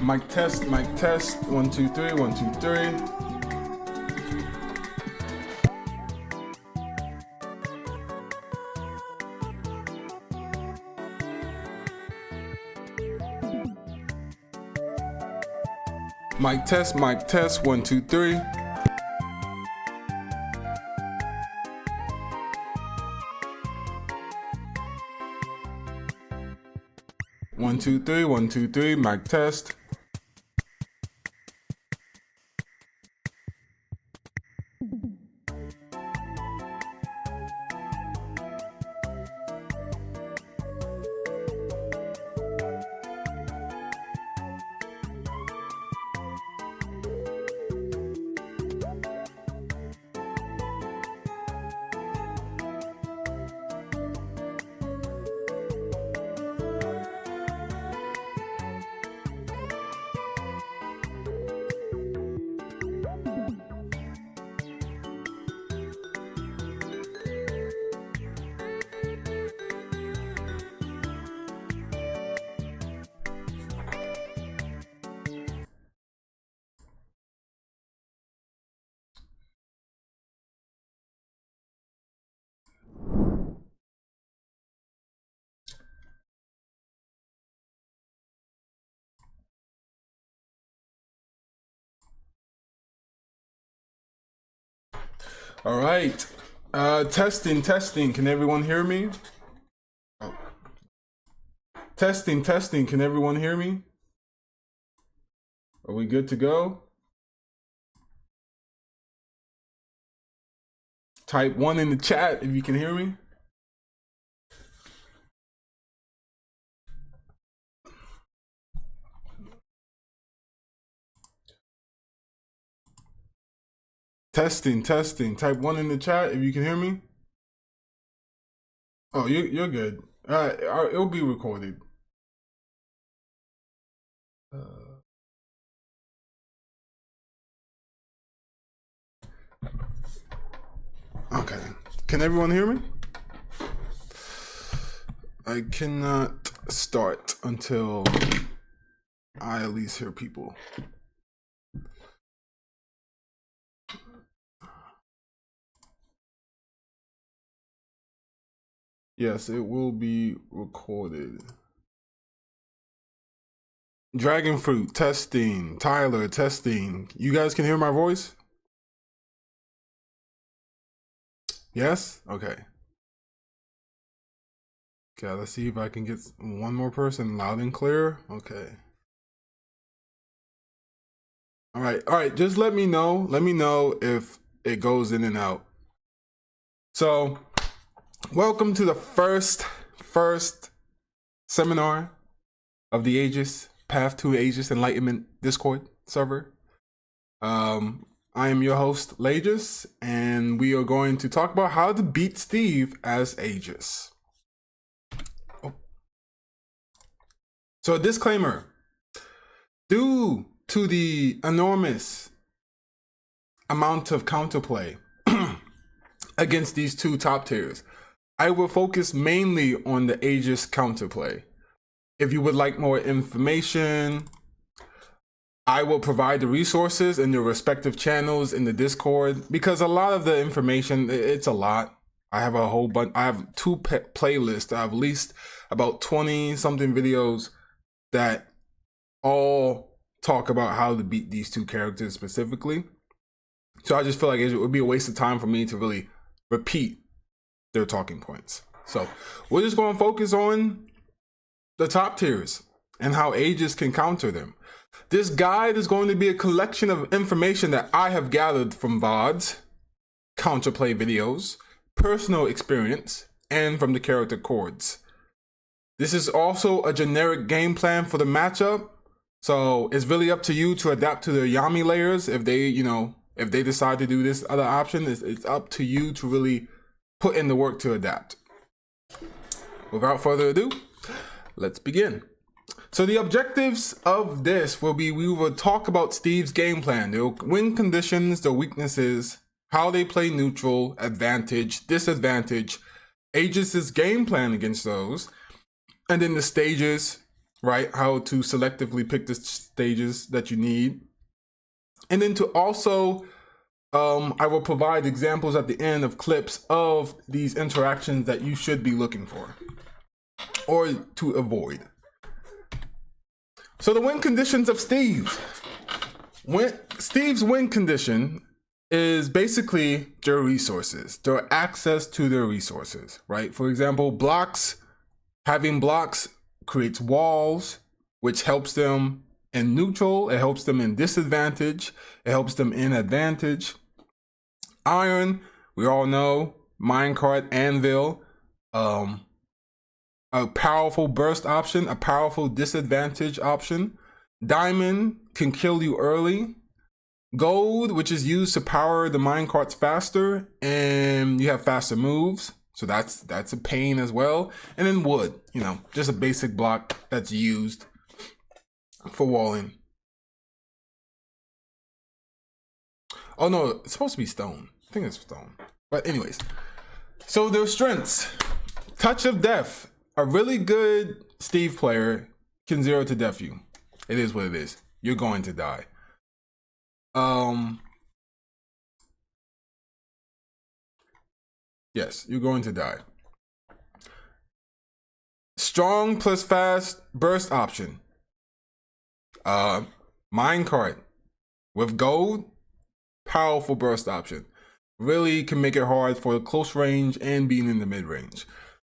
Mic test, 1, 2, 3, 1, 2, 3. Mic test, 1, 2, 3. One, two, three, 1, 2, 3, mic test. All right. Testing. Can everyone hear me? Oh. Testing. Can everyone hear me? Are we good to go? Type 1 in the chat if you can hear me. Testing. Type 1 in the chat if you can hear me. Oh, you're good. It'll be recorded. Okay. Can everyone hear me? I cannot start until I at least hear people. Yes, it will be recorded. Dragon Fruit, testing. Tyler, testing. You guys can hear my voice? Yes? Okay. Okay, let's see if I can get one more person loud and clear. Okay. All right, just let me know. Let me know if it goes in and out. So, welcome to the first seminar of the Aegis Path to Aegis Enlightenment Discord server. I am your host, Laegis, and we are going to talk about how to beat Steve as Aegis. Oh. So a disclaimer, due to the enormous amount of counterplay against these two top tiers, I will focus mainly on the Aegis counterplay. If you would like more information, I will provide the resources in your respective channels in the Discord, because a lot of the information, it's a lot. I have a whole bunch. I have two playlists. I have at least about 20 something videos that all talk about how to beat these two characters specifically. So I just feel like it would be a waste of time for me to really repeat their talking points. So we're just going to focus on the top tiers and how Aegis can counter them. This guide is going to be a collection of information that I have gathered from VODs, counterplay videos, personal experience, and from the character chords. This is also a generic game plan for the matchup, so it's really up to you to adapt to the Yami layers. If they decide to do this other option, it's up to you to really put in the work to adapt. Without further ado, let's begin. So the objectives of this will be, we will talk about Steve's game plan, their win conditions, their weaknesses, how they play neutral, advantage, disadvantage, Aegis's game plan against those, and then the stages, right? How to selectively pick the stages that you need. And then to also, I will provide examples at the end of clips of these interactions that you should be looking for or to avoid. So the win conditions of Steve. Steve's win condition is basically their resources, their access to their resources, right? For example, blocks, having blocks creates walls, which helps them in neutral, it helps them in disadvantage, it helps them in advantage. Iron, we all know, minecart, anvil, a powerful burst option, a powerful disadvantage option. Diamond can kill you early. Gold, which is used to power the minecarts faster, and you have faster moves, so that's a pain as well. And then wood, just a basic block that's used for walling. Oh no, it's supposed to be stone. I think it's stone. But anyways, so their strengths. Touch of Death. A really good Steve player can 0 to death you. It is what it is. You're going to die. Yes, you're going to die. Strong plus fast burst option. Minecart with gold, powerful burst option. really can make it hard for the close range and being in the mid range.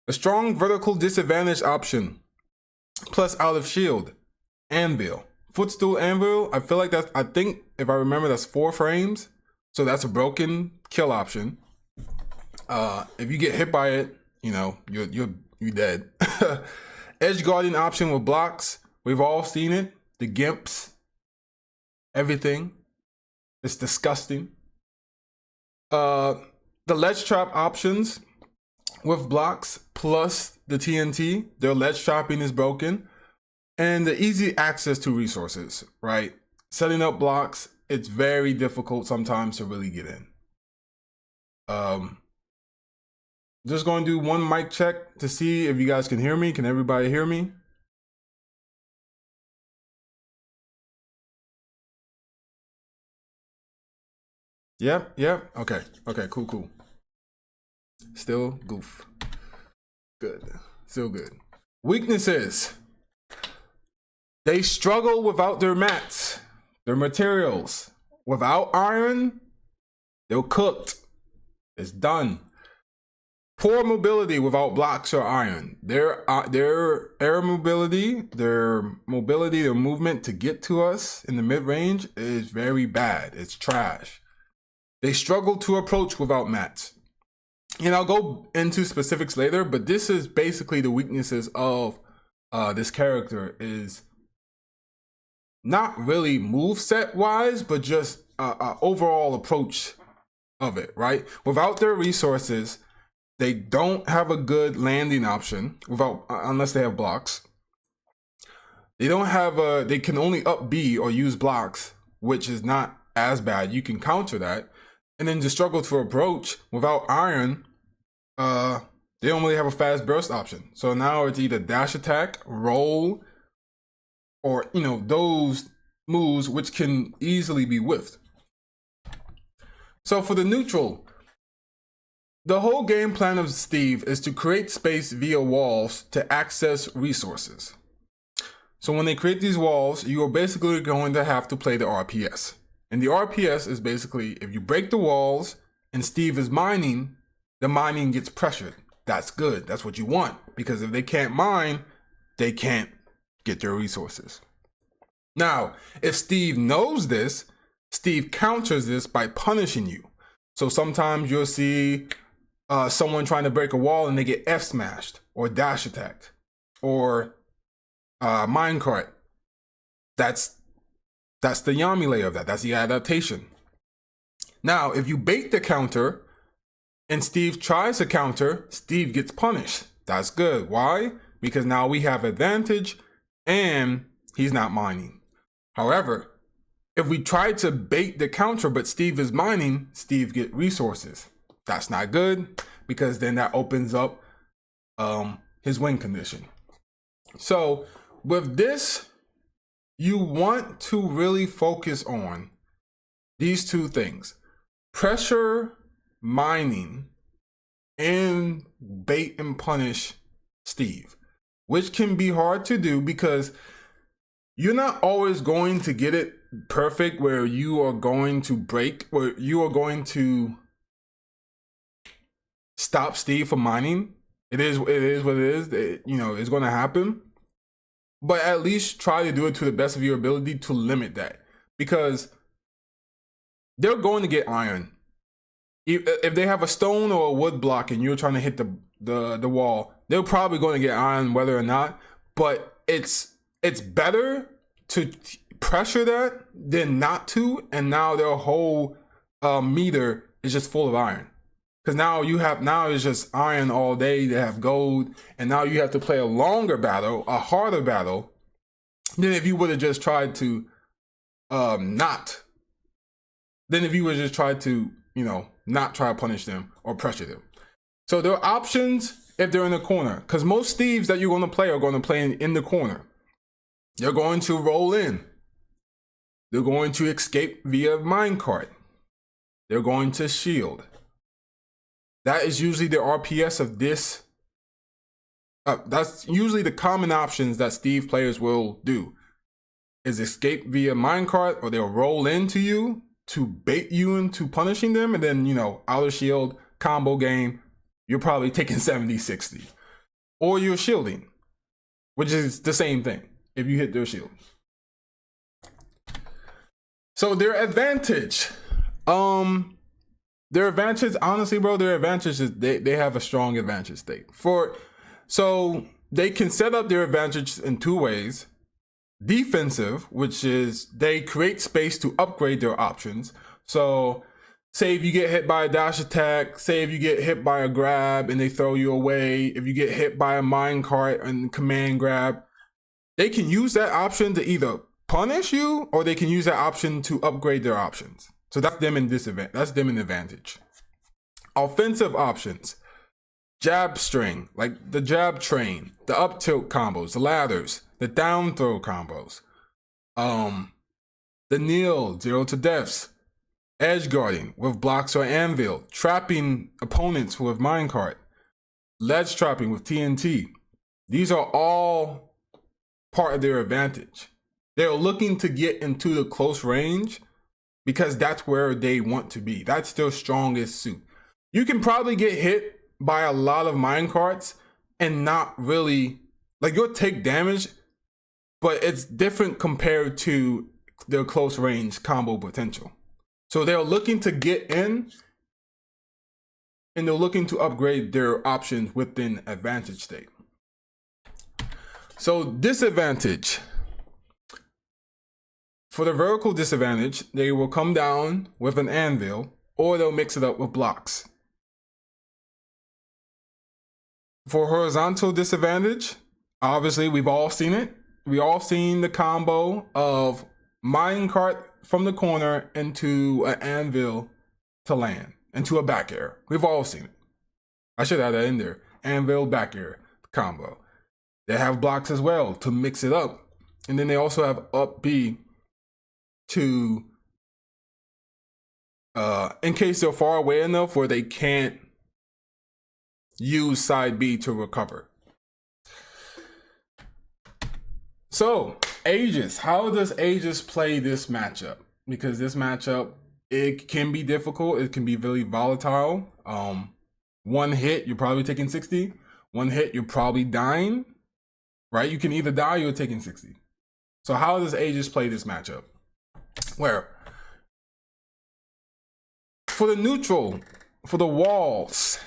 A strong vertical disadvantage option, plus out of shield, anvil. Footstool anvil, I feel like that's, I think if I remember, that's 4 frames. So that's a broken kill option. If you get hit by it, you know, you're dead. Edge guarding option with blocks. We've all seen it. The gimps, everything. It's disgusting. The ledge trap options with blocks plus the TNT. Their ledge trapping is broken. And the easy access to resources, right? Setting up blocks, it's very difficult sometimes to really get in. Just going to do one mic check to see if you guys can hear me. Can everybody hear me? Yep. Okay, cool. Still goof. Good. Still good. Weaknesses. They struggle without their mats, their materials. Without iron, they're cooked. It's done. Poor mobility without blocks or iron. Their air mobility, their movement to get to us in the mid-range is very bad. It's trash. They struggle to approach without mats. And I'll go into specifics later, but this is basically the weaknesses of this character, is not really moveset wise, but just overall approach of it, right? Without their resources, they don't have a good landing option unless they have blocks. They don't have they can only up B or use blocks, which is not as bad. You can counter that. And then the struggle to approach without iron, they don't really have a fast burst option. So now it's either dash attack, roll, or, you know, those moves which can easily be whiffed. So for the neutral, the whole game plan of Steve is to create space via walls to access resources. So when they create these walls, you are basically going to have to play the RPS. And the RPS is basically, if you break the walls and Steve is mining, the mining gets pressured. That's good. That's what you want. Because if they can't mine, they can't get their resources. Now, if Steve knows this, Steve counters this by punishing you. So sometimes you'll see someone trying to break a wall and they get F smashed or dash attacked or minecart. That's the Yami layer of that. That's the adaptation. Now, if you bait the counter and Steve tries to counter, Steve gets punished. That's good. Why? Because now we have advantage and he's not mining. However, if we try to bait the counter but Steve is mining, Steve get resources. That's not good, because then that opens up his win condition. So with this, you want to really focus on these two things: pressure mining and bait and punish Steve, which can be hard to do because you're not always going to get it perfect where you are going to break, where you are going to stop Steve from mining. It is what it is. It's going to happen. But at least try to do it to the best of your ability to limit that, because they're going to get iron. If they have a stone or a wood block and you're trying to hit the wall, they're probably going to get iron whether or not. But it's better to pressure that than not to, and now their whole meter is just full of iron. Because now it's just iron all day. They have gold, and now you have to play a longer battle, a harder battle, than if you would have just tried to not try to punish them or pressure them. So there are options if they're in the corner, because most Steves that you're going to play are going to play in the corner. They're going to roll in. They're going to escape via minecart. They're going to shield. That is usually the RPS of this. That's usually the common options that Steve players will do, is escape via minecart, or they'll roll into you to bait you into punishing them, and then, you know, outer shield, combo game, you're probably taking 70-60. Or you're shielding, which is the same thing if you hit their shield. So their advantage, honestly, bro, their advantage is they have a strong advantage state. So they can set up their advantage in two ways. Defensive, which is they create space to upgrade their options. So say if you get hit by a dash attack, say if you get hit by a grab and they throw you away, if you get hit by a minecart and command grab, they can use that option to either punish you or they can use that option to upgrade their options. So that's them in disadvantage. That's them in advantage. Offensive options. Jab string, like the jab train, the up tilt combos, the ladders, the down throw combos, the kneel, 0 to deaths, edge guarding with blocks or anvil, trapping opponents with minecart, ledge trapping with TNT. These are all part of their advantage. They're looking to get into the close range because that's where they want to be. That's their strongest suit. You can probably get hit by a lot of minecarts and not really, like, you'll take damage, but it's different compared to their close range combo potential. So they're looking to get in and they're looking to upgrade their options within advantage state. So disadvantage. For the vertical disadvantage, they will come down with an anvil or they'll mix it up with blocks. For horizontal disadvantage, obviously we've all seen it. We all seen the combo of minecart from the corner into an anvil to land, into a back air. We've all seen it. I should add that in there. Anvil, back air combo. They have blocks as well to mix it up. And then they also have up B to, in case they're far away enough where they can't use side B to recover. So Aegis, how does Aegis play this matchup? Because this matchup, it can be difficult. It can be really volatile. One hit, you're probably taking 60. One hit, you're probably dying, right? You can either die or you're taking 60. So how does Aegis play this matchup? Where for the neutral, for the walls,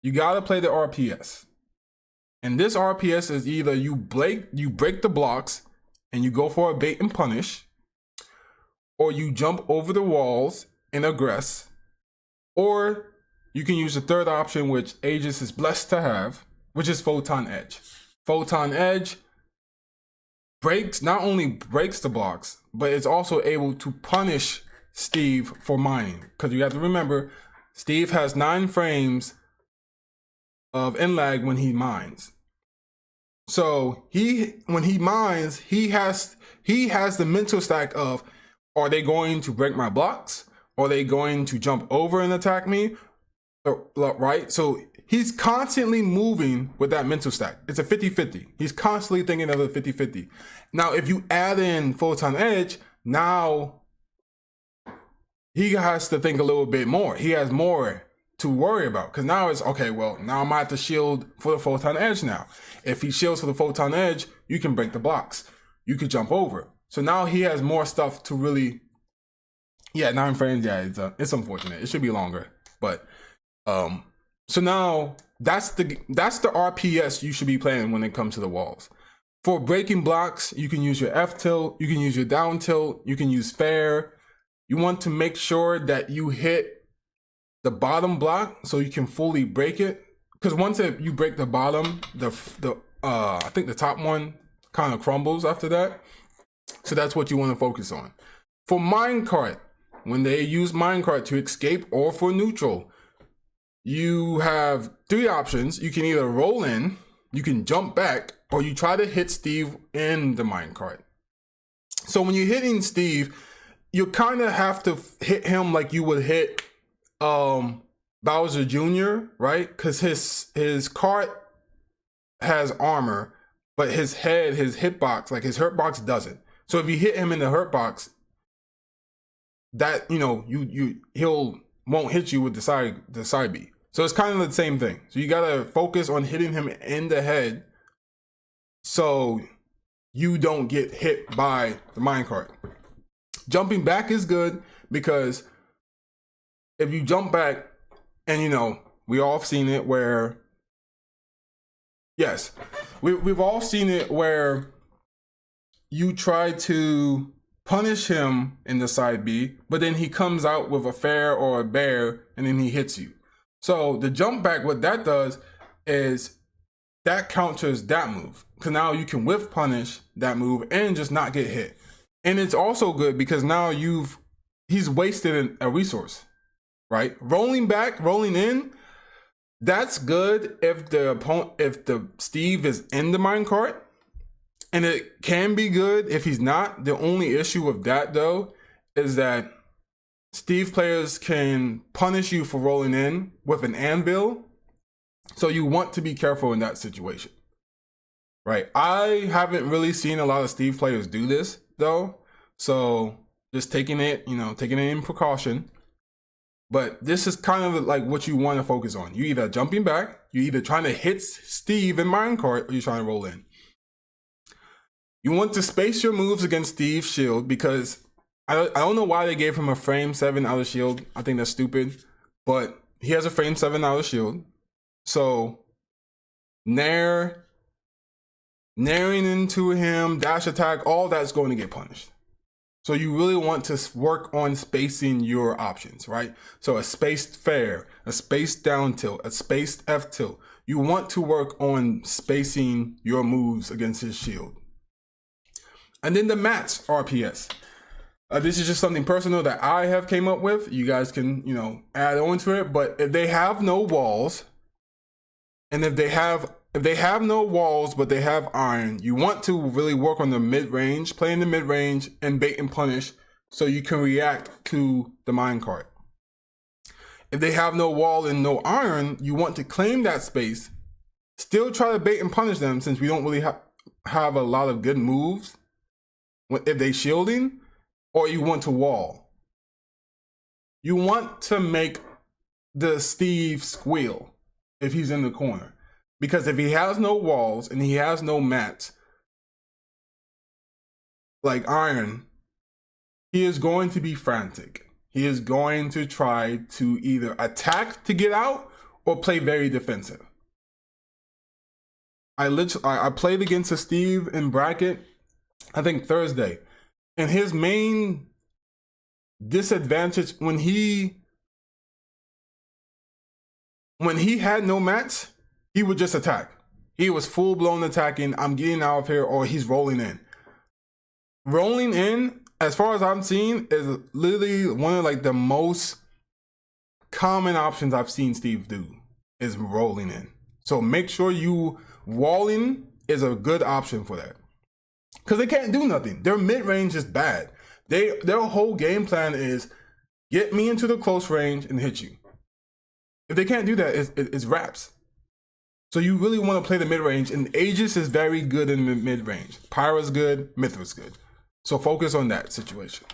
you gotta play the RPS. And this RPS is either you break the blocks and you go for a bait and punish, or you jump over the walls and aggress, or you can use the third option, which Aegis is blessed to have, which is Photon Edge. Photon Edge not only breaks the blocks, but it's also able to punish Steve for mining. Because you have to remember, Steve has 9 frames of in lag when he mines. So when he mines, he has the mental stack of, are they going to break my blocks? Are they going to jump over and attack me? Right? So he's constantly moving with that mental stack. It's a 50-50. He's constantly thinking of a 50-50. Now, if you add in Photon Edge, now he has to think a little bit more. He has more to worry about, because now it's okay, well, now I might have to shield for the Photon Edge now. If he shields for the Photon Edge, you can break the blocks. You could jump over. So now he has more stuff to really, 9 frames, it's unfortunate. It should be longer. But so now that's the RPS you should be playing when it comes to the walls. For breaking blocks, you can use your F tilt, you can use your down tilt, you can use fair. You want to make sure that you hit the bottom block so you can fully break it. Because once you break the bottom, I think the top one kind of crumbles after that. So that's what you want to focus on. For minecart, when they use minecart to escape or for neutral, you have 3 options. You can either roll in, you can jump back, or you try to hit Steve in the minecart. So when you're hitting Steve, you kind of have to hit him like you would hit Bowser Jr., right? Because his cart has armor, but his hitbox, like his hurt box doesn't. So if you hit him in the hurt box, that, he'll won't hit you with the side B. So it's kind of the same thing. So you gotta focus on hitting him in the head so you don't get hit by the minecart. Jumping back is good because if you jump back, and we all have seen it where, yes, we've all seen it where you try to punish him in the side B, but then he comes out with a fair or a bear and then he hits you. So the jump back, what that does is that counters that move. Because now you can whiff punish that move and just not get hit. And it's also good because now he's wasted a resource, right? Rolling back, rolling in, that's good if the Steve is in the minecart. And it can be good if he's not. The only issue with that, though, is that Steve players can punish you for rolling in with an anvil. So you want to be careful in that situation, right? I haven't really seen a lot of Steve players do this, though. So just taking it in precaution. But this is kind of like what you want to focus on. You either jumping back, you either trying to hit Steve in minecart, or you're trying to roll in. You want to space your moves against Steve's shield because I don't know why they gave him a frame 7 out of shield. I think that's stupid, but he has a frame 7 out of shield. So naring into him, dash attack, all that's going to get punished. So you really want to work on spacing your options, right? So a spaced fair, a spaced down tilt, a spaced F tilt. You want to work on spacing your moves against his shield. And then the mats RPS. This is just something personal that I have came up with. You guys can, add on to it. But if they have no walls, and if they have no walls but they have iron, you want to really work on the mid-range, play in the mid-range and bait and punish so you can react to the minecart. If they have no wall and no iron, you want to claim that space, still try to bait and punish them since we don't really have a lot of good moves if they shielding, or you want to wall. You want to make the Steve squeal if he's in the corner. Because if he has no walls and he has no mats, like iron, he is going to be frantic. He is going to try to either attack to get out or play very defensive. I played against a Steve in bracket, I think Thursday, and his main disadvantage when he had no mats, he would just attack. He was full blown attacking. I'm getting out of here, or he's rolling in. Rolling in, as far as I'm seeing, is literally one of like the most common options I've seen Steve do is rolling in. So make sure walling is a good option for that. Because they can't do nothing. Their mid-range is bad. Their whole game plan is get me into the close range and hit you. If they can't do that, it's wraps. So you really want to play the mid-range, and Aegis is very good in the mid-range. Pyra's good, Mithra's good. So focus on that situation.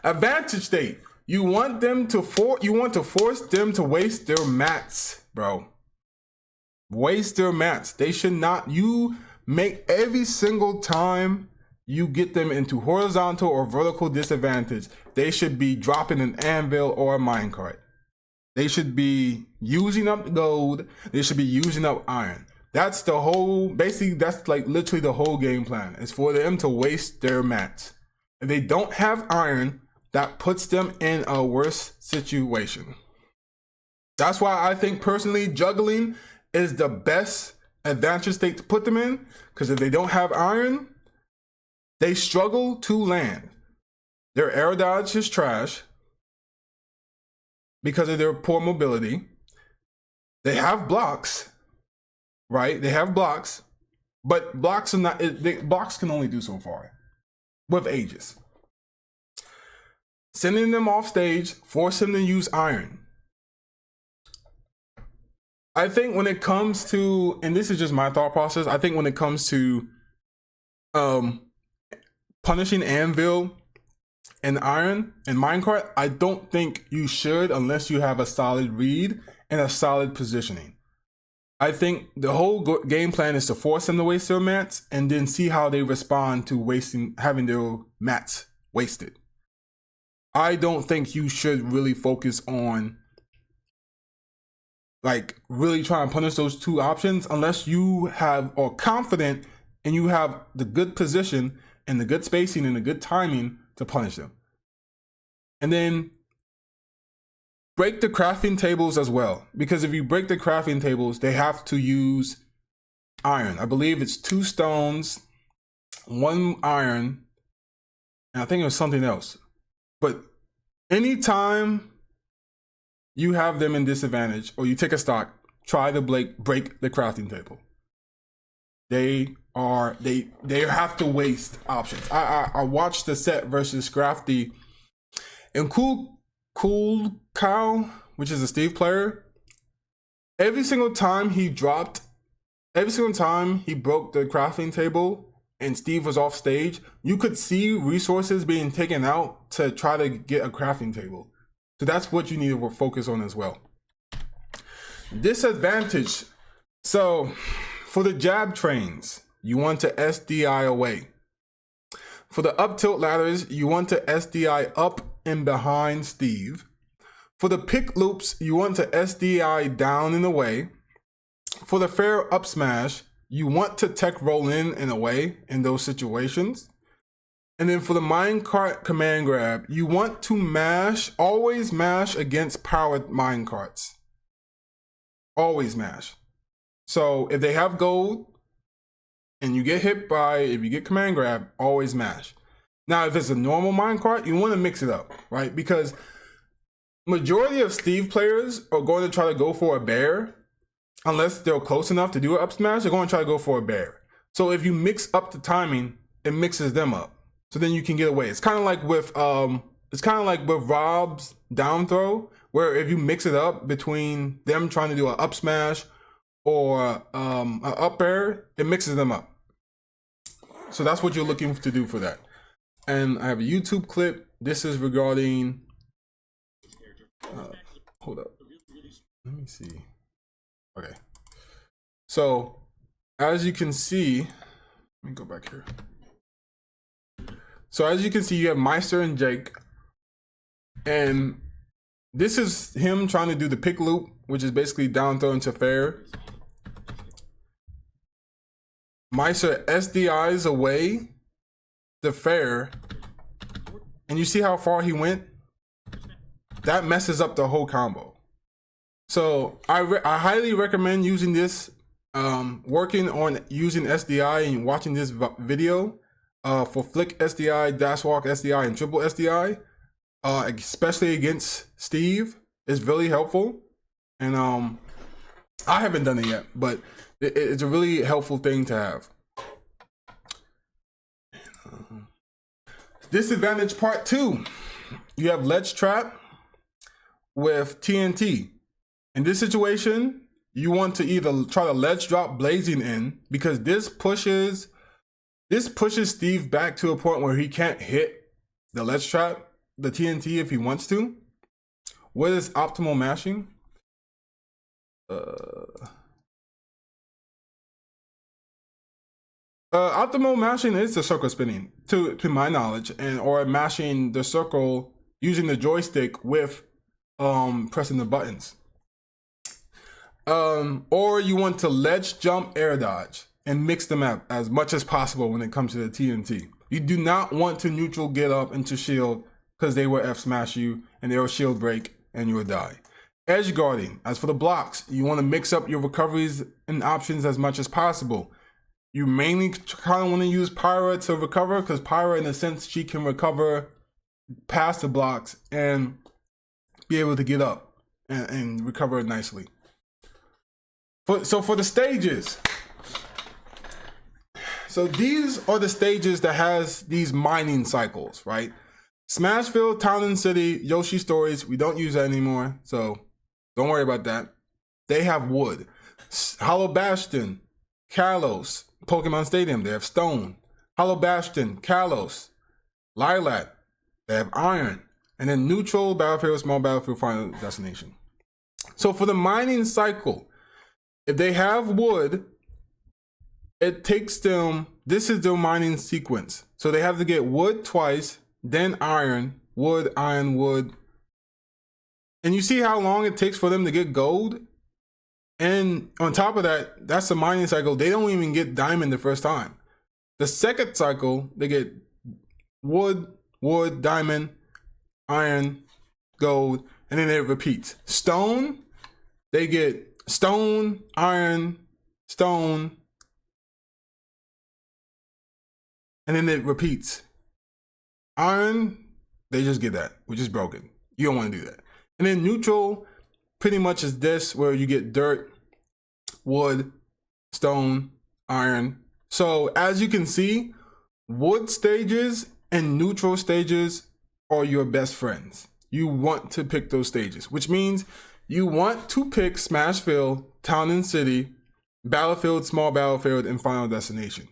Advantage state. You want to force them to waste their mats, bro. Waste their mats. They should not. You make every single time you get them into horizontal or vertical disadvantage, they should be dropping an anvil or a minecart. They should be using up gold. They should be using up iron. That's the whole, basically, that's like literally the whole game plan. It's for them to waste their mats. If they don't have iron, that puts them in a worse situation. That's why I think personally juggling is the best advantage state to put them in, because if they don't have iron, they struggle to land. Their air dodge is trash because of their poor mobility. They have blocks, right? They have blocks, but blocks are not. Blocks can only do so far with Aegis. Sending them off stage, force them to use iron. I think when it comes to, and this is just my thought process, I think when it comes to punishing Anvil in Iron and Minecart, I don't think you should unless you have a solid read and a solid positioning. I think the whole game plan is to force them to waste their mats and then see how they respond to having their mats wasted. I don't think you should really focus on like really trying to punish those two options unless you are confident and you have the good position and the good spacing and the good timing to punish them. And then break the crafting tables as well, because if you break the crafting tables, they have to use iron. I believe it's 2 stones, 1 iron, and I think it was something else. But anytime you have them in disadvantage or you take a stock, try to break the crafting table. They have to waste options. I watched the set versus Crafty and Cool Cow, which is a Steve player. Every single time he broke the crafting table and Steve was off stage, you could see resources being taken out to try to get a crafting table. So that's what you need to focus on as well. Disadvantage. So for the jab trains, you want to SDI away. For the up tilt ladders, you want to SDI up and behind Steve. For the pick loops, you want to SDI down and away. For the fair up smash, you want to tech roll in and away in those situations. And then for the minecart command grab, you want to always mash against powered minecarts. Always mash. So if they have gold and you get hit if you get command grab, always mash. Now, if it's a normal minecart, you want to mix it up, right? Because majority of Steve players are going to try to go for a bear. Unless they're close enough to do an up smash, they're going to try to go for a bear. So if you mix up the timing, it mixes them up. So then you can get away. It's kind of like with Rob's down throw, where if you mix it up between them trying to do an up smash or an up air, it mixes them up. So that's what you're looking to do for that. And I have a YouTube clip. This is regarding. Hold up. Let me see. Okay. So as you can see, let me go back here. So as you can see, you have Meister and Jake. And this is him trying to do the pick loop, which is basically down throw into fair. Meister SDIs away the fair. And you see how far he went? That messes up the whole combo. So I highly recommend using this, working on using SDI and watching this video for flick SDI, dash walk SDI, and triple SDI, especially against Steve, is really helpful. And I haven't done it yet, but it's a really helpful thing to have. Disadvantage part 2. You have ledge trap with TNT. In this situation, you want to either try to ledge drop blazing in, because this pushes Steve back to a point where he can't hit the ledge trap, the TNT, if he wants to. What is optimal mashing? Optimal mashing is the circle spinning, to my knowledge, or mashing the circle using the joystick with pressing the buttons. Or you want to ledge jump air dodge and mix them up as much as possible when it comes to the TNT. You do not want to neutral get up into shield, because they will F smash you and they will shield break and you will die. Edge guarding. As for the blocks, you want to mix up your recoveries and options as much as possible. You mainly kind of want to use Pyra to recover, because Pyra, in a sense, she can recover past the blocks and be able to get up and recover nicely. So for the stages, so these are the stages that has these mining cycles, right? Smashville, Town and City, Yoshi Stories, we don't use that anymore, so don't worry about that. They have wood. Hollow Bastion, Kalos, Pokemon Stadium, they have stone. Hollow Bastion, Kalos, Lilac, they have iron. And then neutral, battlefield, small battlefield, final destination. So for the mining cycle, if they have wood, it takes them, this is their mining sequence. So they have to get wood twice, then iron, wood, iron, wood. And you see how long it takes for them to get gold? And on top of that, that's the mining cycle. They don't even get diamond the first time. The second cycle, they get wood, wood, diamond, iron, gold, and then it repeats. Stone, they get stone, iron, stone, and then it repeats. Iron, they just get that, which is broken. You don't want to do that. And then neutral pretty much is this, where you get dirt, wood, stone, iron. So as you can see, wood stages and neutral stages are your best friends. You want to pick those stages, which means you want to pick Smashville, Town and City, Battlefield, Small Battlefield, and Final Destination.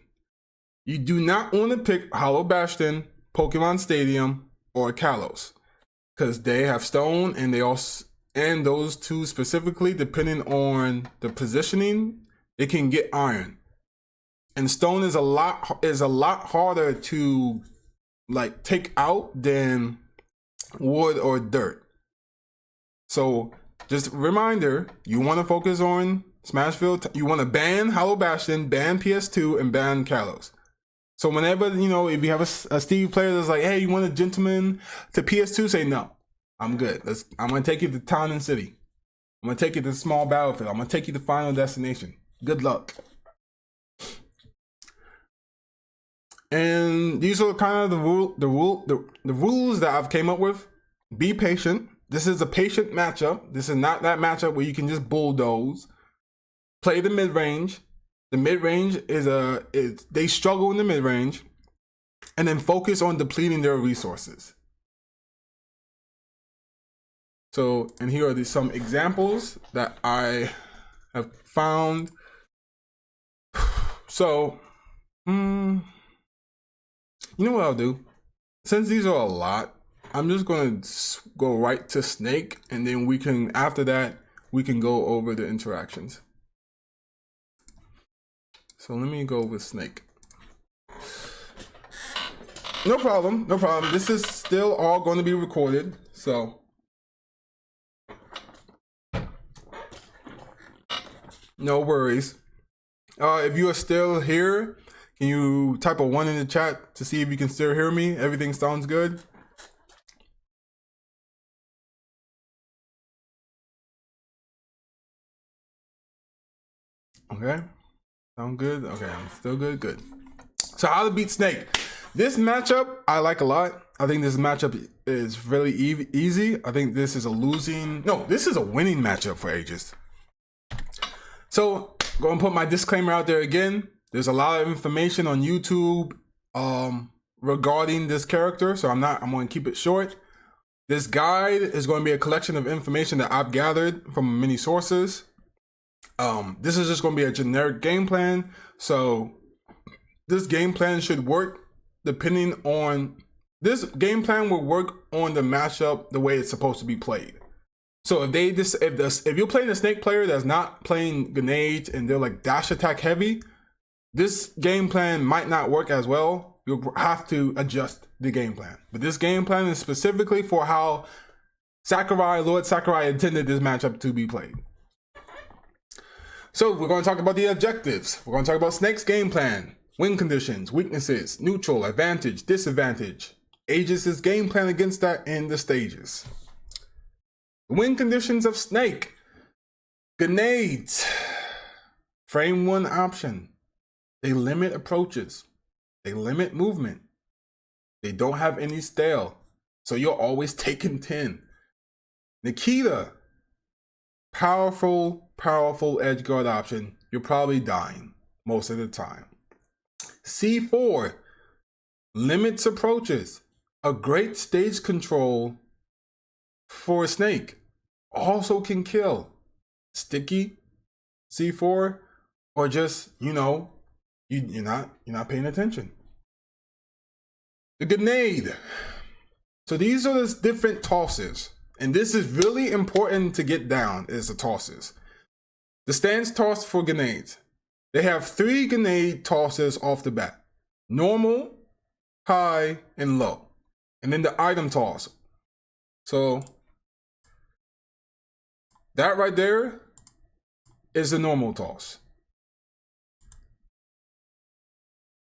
You do not want to pick Hollow Bastion, Pokemon Stadium, or Kalos, because they have stone, and they also, and those two specifically, depending on the positioning, it can get iron. And stone is a lot harder to like take out than wood or dirt. So just a reminder, you want to focus on Smashville. You want to ban Hollow Bastion, ban PS2, and ban Kalos. So whenever, you know, if you have a Steve player that's like, hey, you want a gentleman to PS2, say no, I'm good. I'm going to take you to Town and City. I'm going to take you to Small Battlefield. I'm going to take you to Final Destination. Good luck. And these are kind of the rules that I've came up with. Be patient. This is a patient matchup. This is not that matchup where you can just bulldoze. Play the mid-range. The mid-range they struggle in the mid-range, and then focus on depleting their resources. So, and here are some examples that I have found. So, you know what I'll do? Since these are a lot, I'm just going to go right to Snake, and then we can, after that, we can go over the interactions. So let me go with Snake. No problem, no problem. This is still all going to be recorded, so. No worries. If you are still here, can you type a 1 in the chat to see if you can still hear me? Everything sounds good? Okay. Sound good? Okay, I'm still good? Good. So how to beat Snake. This matchup, I like a lot. I think this matchup is really easy. I think this is this is a winning matchup for Aegis. So, go and put my disclaimer out there again. There's a lot of information on YouTube regarding this character, so I'm going to keep it short. This guide is going to be a collection of information that I've gathered from many sources. This is just going to be a generic game plan. So this game plan should work depending on, this game plan will work on the matchup the way it's supposed to be played. So if you're playing a Snake player that's not playing grenades and they're like dash attack heavy, this game plan might not work as well. You'll have to adjust the game plan. But this game plan is specifically for how Lord Sakurai intended this matchup to be played. So we're going to talk about the objectives. We're going to talk about Snake's game plan, win conditions, weaknesses, neutral, advantage, disadvantage, Aegis' game plan against that, and the stages. Win conditions of Snake. Grenades. Frame 1 option. They limit approaches. They limit movement. They don't have any stale. So you're always taking 10. Nikita. Powerful edge guard option. You're probably dying most of the time. C4. Limits approaches. A great stage control for Snake. Also can kill. Sticky, C4, or just, you're not paying attention. The grenade. So these are the different tosses. And this is really important to get down, is the tosses. The stance toss for grenades. They have 3 grenade tosses off the bat. Normal, high, and low. And then the item toss. So that right there is the normal toss.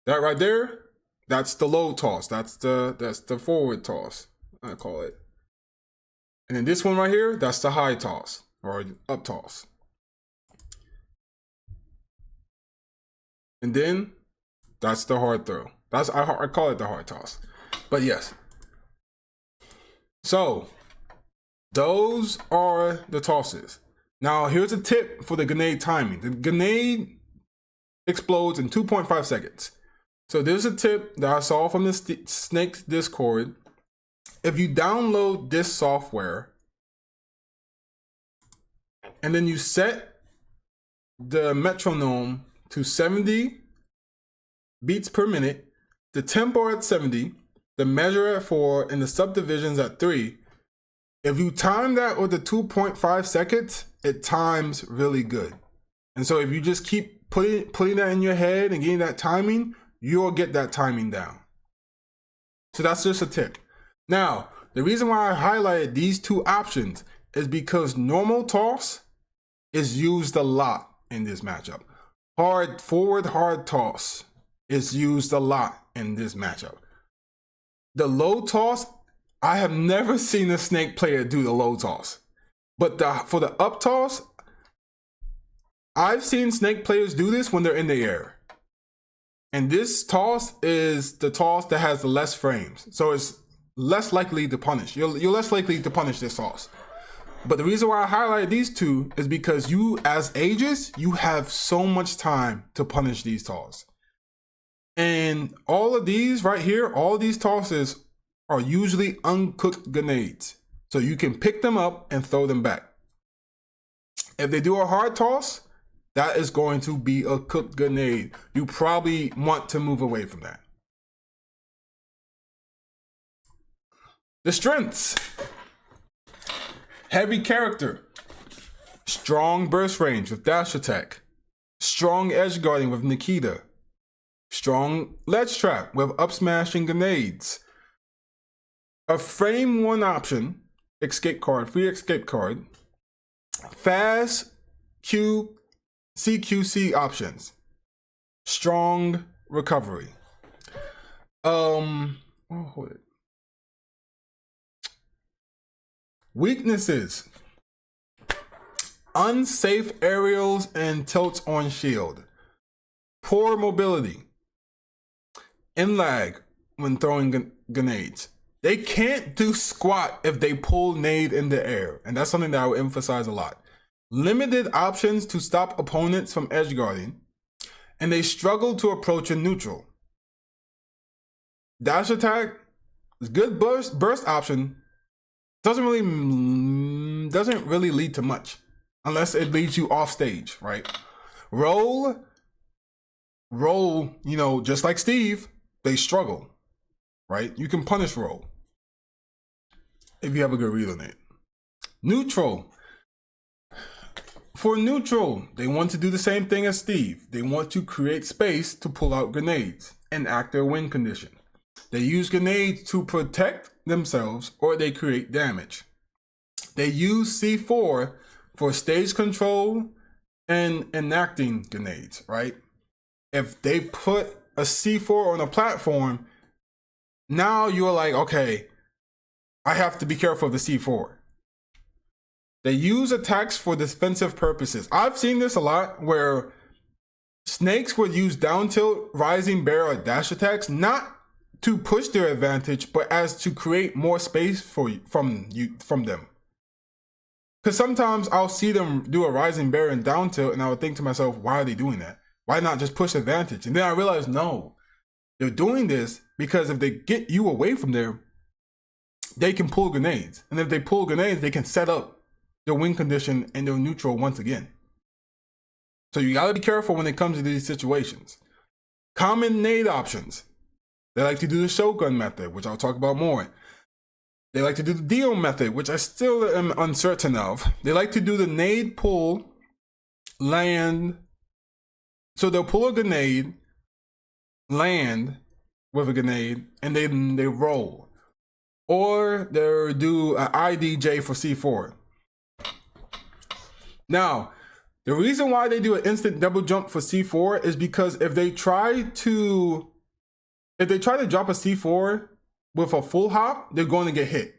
That right there, that's the low toss. That's the forward toss, I call it. And then this one right here, that's the high toss or up toss. And then that's the hard throw. I call it the hard toss. But yes. So those are the tosses. Now here's a tip for the grenade timing. The grenade explodes in 2.5 seconds. So there's a tip that I saw from the Snake's Discord. If you download this software and then you set the metronome to 70 beats per minute, the tempo at 70, the measure at 4, and the subdivisions at 3, if you time that with the 2.5 seconds, it times really good. And so if you just keep putting that in your head and getting that timing, you'll get that timing down. So that's just a tip. Now, the reason why I highlighted these 2 options is because normal toss is used a lot in this matchup. Forward hard toss is used a lot in this matchup. The low toss, I have never seen a Snake player do the low toss. But for the up toss, I've seen Snake players do this when they're in the air. And this toss is the toss that has the less frames. So it's less likely to punish. You're less likely to punish this toss. But the reason why I highlight these 2 is because you, as Aegis, you have so much time to punish these tosses. And all of these right here, all of these tosses are usually uncooked grenades. So you can pick them up and throw them back. If they do a hard toss, that is going to be a cooked grenade. You probably want to move away from that. The strengths. Heavy character. Strong burst range with dash attack. Strong edge guarding with Nikita. Strong ledge trap with up smashing grenades. A frame 1 option. Escape card. Free escape card. Fast CQC options. Strong recovery. Hold it. Weaknesses. Unsafe aerials and tilts on shield. Poor mobility. And lag when throwing grenades. They can't do squat if they pull nade in the air. And that's something that I would emphasize a lot. Limited options to stop opponents from edge guarding, and they struggle to approach a neutral. Dash attack is good burst option. Doesn't really lead to much unless it leads you off stage, right? Roll, you know, just like Steve, they struggle, right? You can punish roll if you have a good read on it. Neutral. For neutral, they want to do the same thing as Steve. They want to create space to pull out grenades and act their win condition. They use grenades to protect themselves or they create damage. They use C4 for stage control and enacting grenades, right? If they put a C4 on a platform, now you're like, okay, I have to be careful of the C4. They use attacks for defensive purposes. I've seen this a lot where Snakes would use down tilt, rising bear, or dash attacks, not to push their advantage, but as to create more space from them. Because sometimes I'll see them do a rising bear and down tilt, and I would think to myself, why are they doing that? Why not just push advantage? And then I realized, no, they're doing this because if they get you away from there, they can pull grenades. And if they pull grenades, they can set up their win condition and their neutral once again. So you gotta be careful when it comes to these situations. Common nade options. They like to do the shotgun method, which I'll talk about more. They like to do the Dio method, which I still am uncertain of. They like to do the nade pull, land. So they'll pull a grenade, land with a grenade, and then they roll. Or they'll do an IDJ for C4. Now, the reason why they do an instant double jump for C4 is because if they try to drop a C4 with a full hop, they're going to get hit.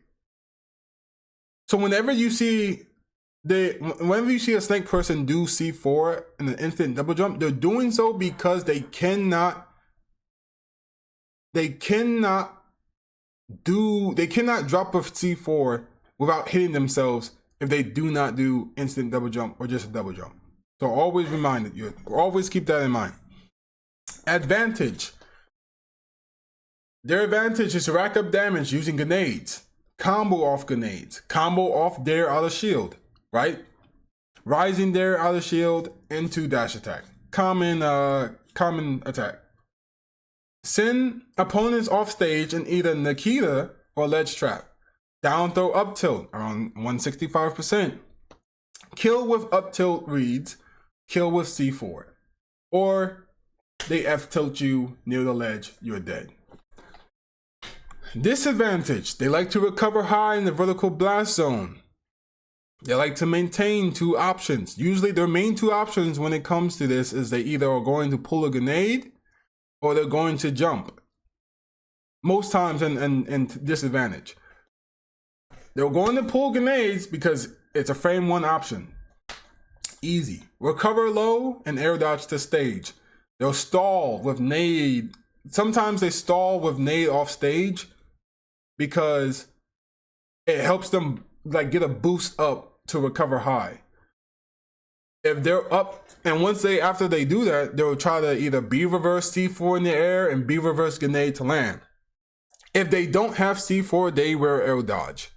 So whenever you see a snake person do C4 in an instant double jump, they're doing so because they cannot drop a C4 without hitting themselves if they do not do instant double jump or just a double jump. So always always keep that in mind. Advantage. Their advantage is to rack up damage using grenades, combo off grenades, combo off dare out of shield, right? Rising dare out of shield into dash attack. Common attack. Send opponents off stage in either Nikita or ledge trap. Down throw up tilt around 165%. Kill with up tilt reads, kill with C4. Or they F tilt you near the ledge, you're dead. Disadvantage, they like to recover high in the vertical blast zone. They like to maintain two options. Usually their main two options when it comes to this is they either are going to pull a grenade or they're going to jump. Most times in disadvantage. They're going to pull grenades because it's a frame one option. Easy. Recover low and air dodge to stage. They'll stall with nade. Sometimes they stall with nade off stage because it helps them like get a boost up to recover high. If they're up, and after they do that, they'll try to either B reverse C4 in the air and B reverse grenade to land. If they don't have C4, they wear air dodge.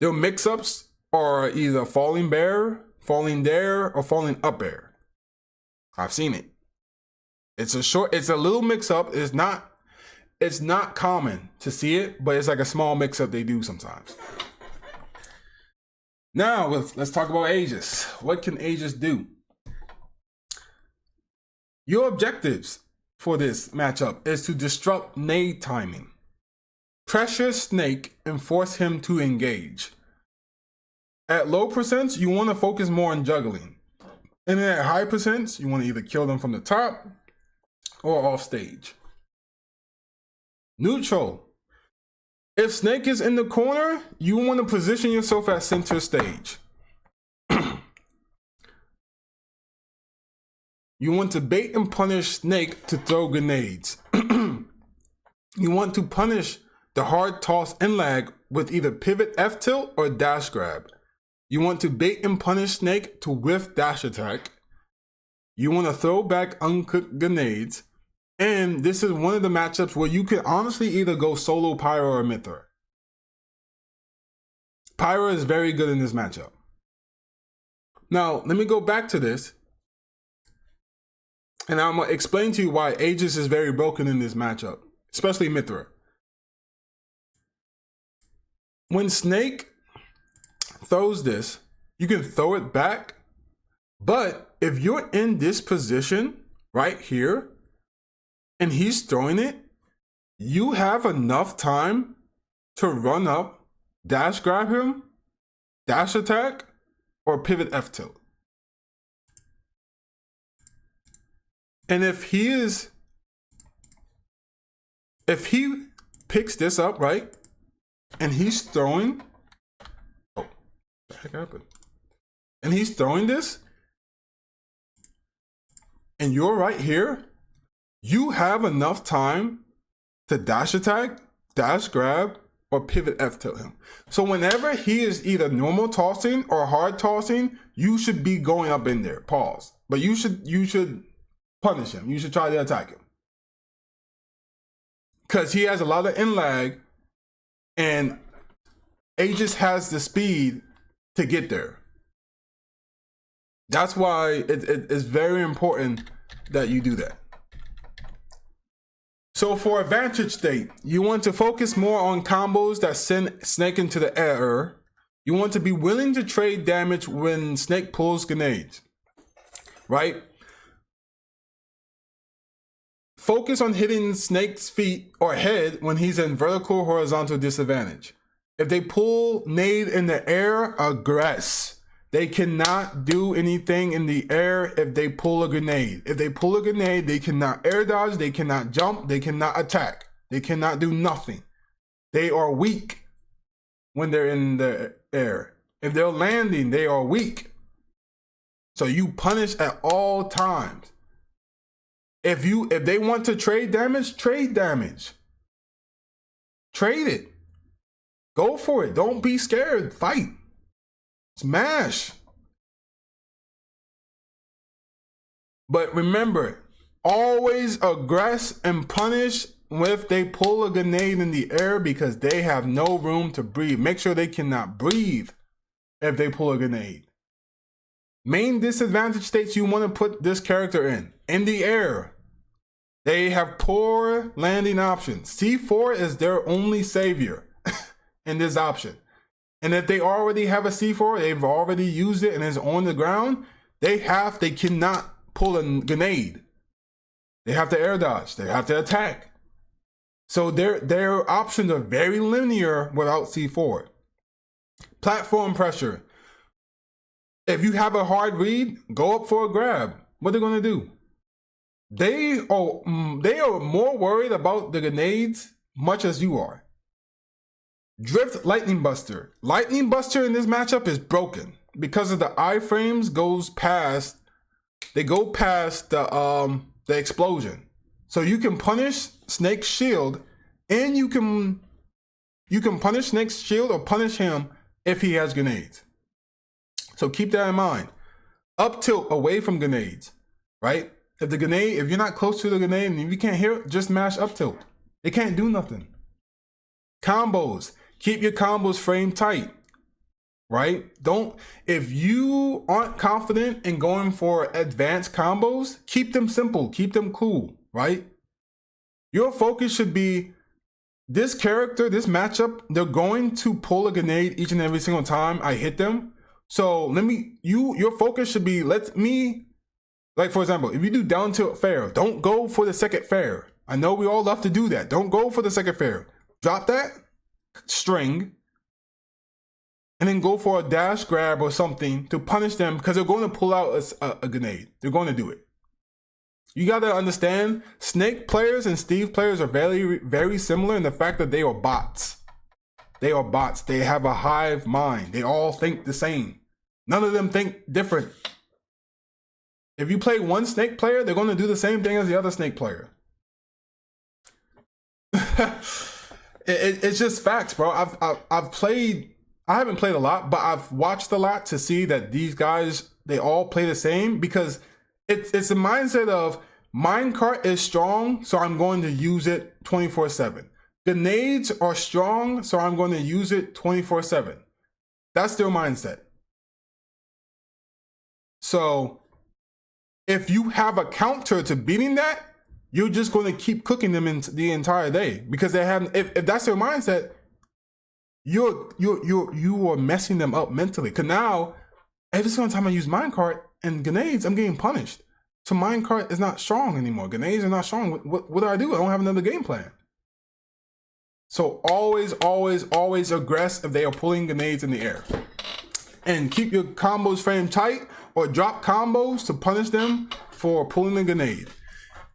Their mix-ups are either falling bear, falling dare, or falling up air. I've seen it. It's a little mix-up. It's not common to see it, but it's like a small mix-up they do sometimes. Now, let's talk about Aegis. What can Aegis do? Your objectives for this matchup is to disrupt nade timing. Pressure Snake and force him to engage. At low percents, you want to focus more on juggling. And then at high percents, you want to either kill them from the top or off stage. Neutral. If Snake is in the corner, you want to position yourself at center stage. You want to bait and punish Snake to throw grenades. You want to punish the hard toss and lag with either pivot F tilt or dash grab. You want to bait and punish Snake to whiff dash attack. You want to throw back uncooked grenades. And this is one of the matchups where you can honestly either go solo Pyro or Mithra. Pyro is very good in this matchup. Now, let me go back to this. And I'm going to explain to you why Aegis is very broken in this matchup, especially Mithra. When Snake throws this, you can throw it back. But if you're in this position right here, and he's throwing it, you have enough time to run up, dash grab him, dash attack, or pivot F tilt. And if he picks this up, right, and he's throwing, oh, what the heck happened? And he's throwing this, and you're right here, you have enough time to dash attack, dash grab, or pivot F tilt him. So whenever he is either normal tossing or hard tossing, you should be going up in there. Pause. But you should punish him. You should try to attack him. Because he has a lot of in lag, and Aegis has the speed to get there. That's why it is very important that you do that. So for advantage state, you want to focus more on combos that send Snake into the air. You want to be willing to trade damage when Snake pulls grenades, right? Focus on hitting Snake's feet or head when he's in vertical or horizontal disadvantage. If they pull nade in the air, aggress. They cannot do anything in the air if they pull a grenade. If they pull a grenade, they cannot air dodge, they cannot jump, they cannot attack. They cannot do nothing. They are weak when they're in the air. If they're landing, they are weak. So you punish at all times. If they want to trade damage, trade damage. Trade it. Go for it. Don't be scared. Fight. Smash. But remember, always aggress and punish if they pull a grenade in the air because they have no room to breathe. Make sure they cannot breathe if they pull a grenade. Main disadvantage states you want to put this character in the air. They have poor landing options. C4 is their only savior in this option. And if they already have a C4, they've already used it and it's on the ground, they cannot pull a grenade. They have to air dodge. They have to attack. So their options are very linear without C4. Platform pressure. If you have a hard read, go up for a grab. What are they going to do? They are more worried about the grenades much as you are. Drift Lightning Buster. Lightning Buster in this matchup is broken because of the iframes go past the explosion. So you can punish Snake's shield and you can punish Snake's shield or punish him if he has grenades. So keep that in mind. Up tilt away from grenades, right? If you're not close to the grenade and if you can't hear it, just mash up tilt. It can't do nothing. Combos. Keep your combos frame tight, right? If you aren't confident in going for advanced combos, keep them simple, keep them cool, right? Your focus should be this character, this matchup, they're going to pull a grenade each and every single time I hit them. So your focus should be, like for example, if you do down tilt fair, don't go for the second fair. I know we all love to do that. Don't go for the second fair. Drop that string and then go for a dash grab or something to punish them because they're going to pull out a grenade. They're going to do it. You got to understand, Snake players and Steve players are very, very similar in the fact that they are bots. They are bots. They have a hive mind. They all think the same. None of them think different. If you play one Snake player, they're going to do the same thing as the other Snake player. It's just facts, bro. I haven't played a lot, but I've watched a lot to see that these guys, they all play the same because it's a mindset of minecart is strong, so I'm going to use it 24/7. Grenades are strong, so I'm going to use it 24/7. That's their mindset. So if you have a counter to beating that, you're just going to keep cooking them the entire day because they have. If that's their mindset, you are messing them up mentally. Because now, every single time I use minecart and grenades, I'm getting punished. So minecart is not strong anymore. Grenades are not strong. What do? I don't have another game plan. So always, always, always aggress if they are pulling grenades in the air, and keep your combos frame tight or drop combos to punish them for pulling a grenade.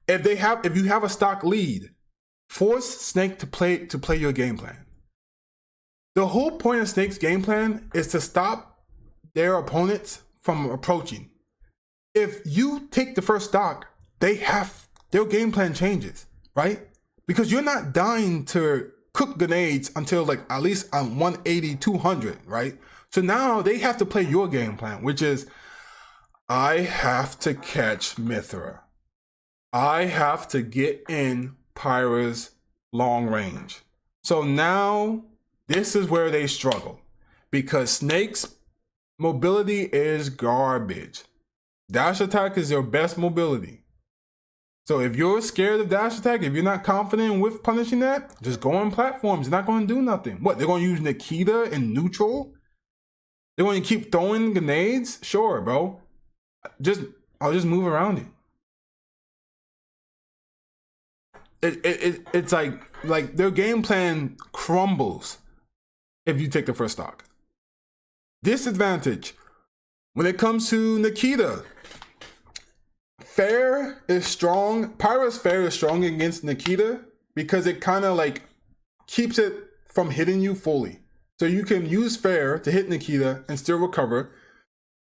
If you have a stock lead, force Snake to play your game plan. The whole point of Snake's game plan is to stop their opponents from approaching. If you take the first stock, their game plan changes, right? Because you're not dying to cook grenades until like at least on 180, 200, right? So now they have to play your game plan, which is, I have to catch Mithra. I have to get in Pyra's long range. So now this is where they struggle because Snake's mobility is garbage. Dash attack is your best mobility. So if you're scared of dash attack, if you're not confident with punishing that, just go on platforms. It's not going to do nothing. What, they're going to use Nikita in neutral? They're going to keep throwing grenades? Sure, bro. I'll just move around it. It's like their game plan crumbles if you take the first stock. Disadvantage. When it comes to Nikita, Fair is strong. Pyro's Fair is strong against Nikita because it kind of like keeps it from hitting you fully. So you can use Fair to hit Nikita and still recover.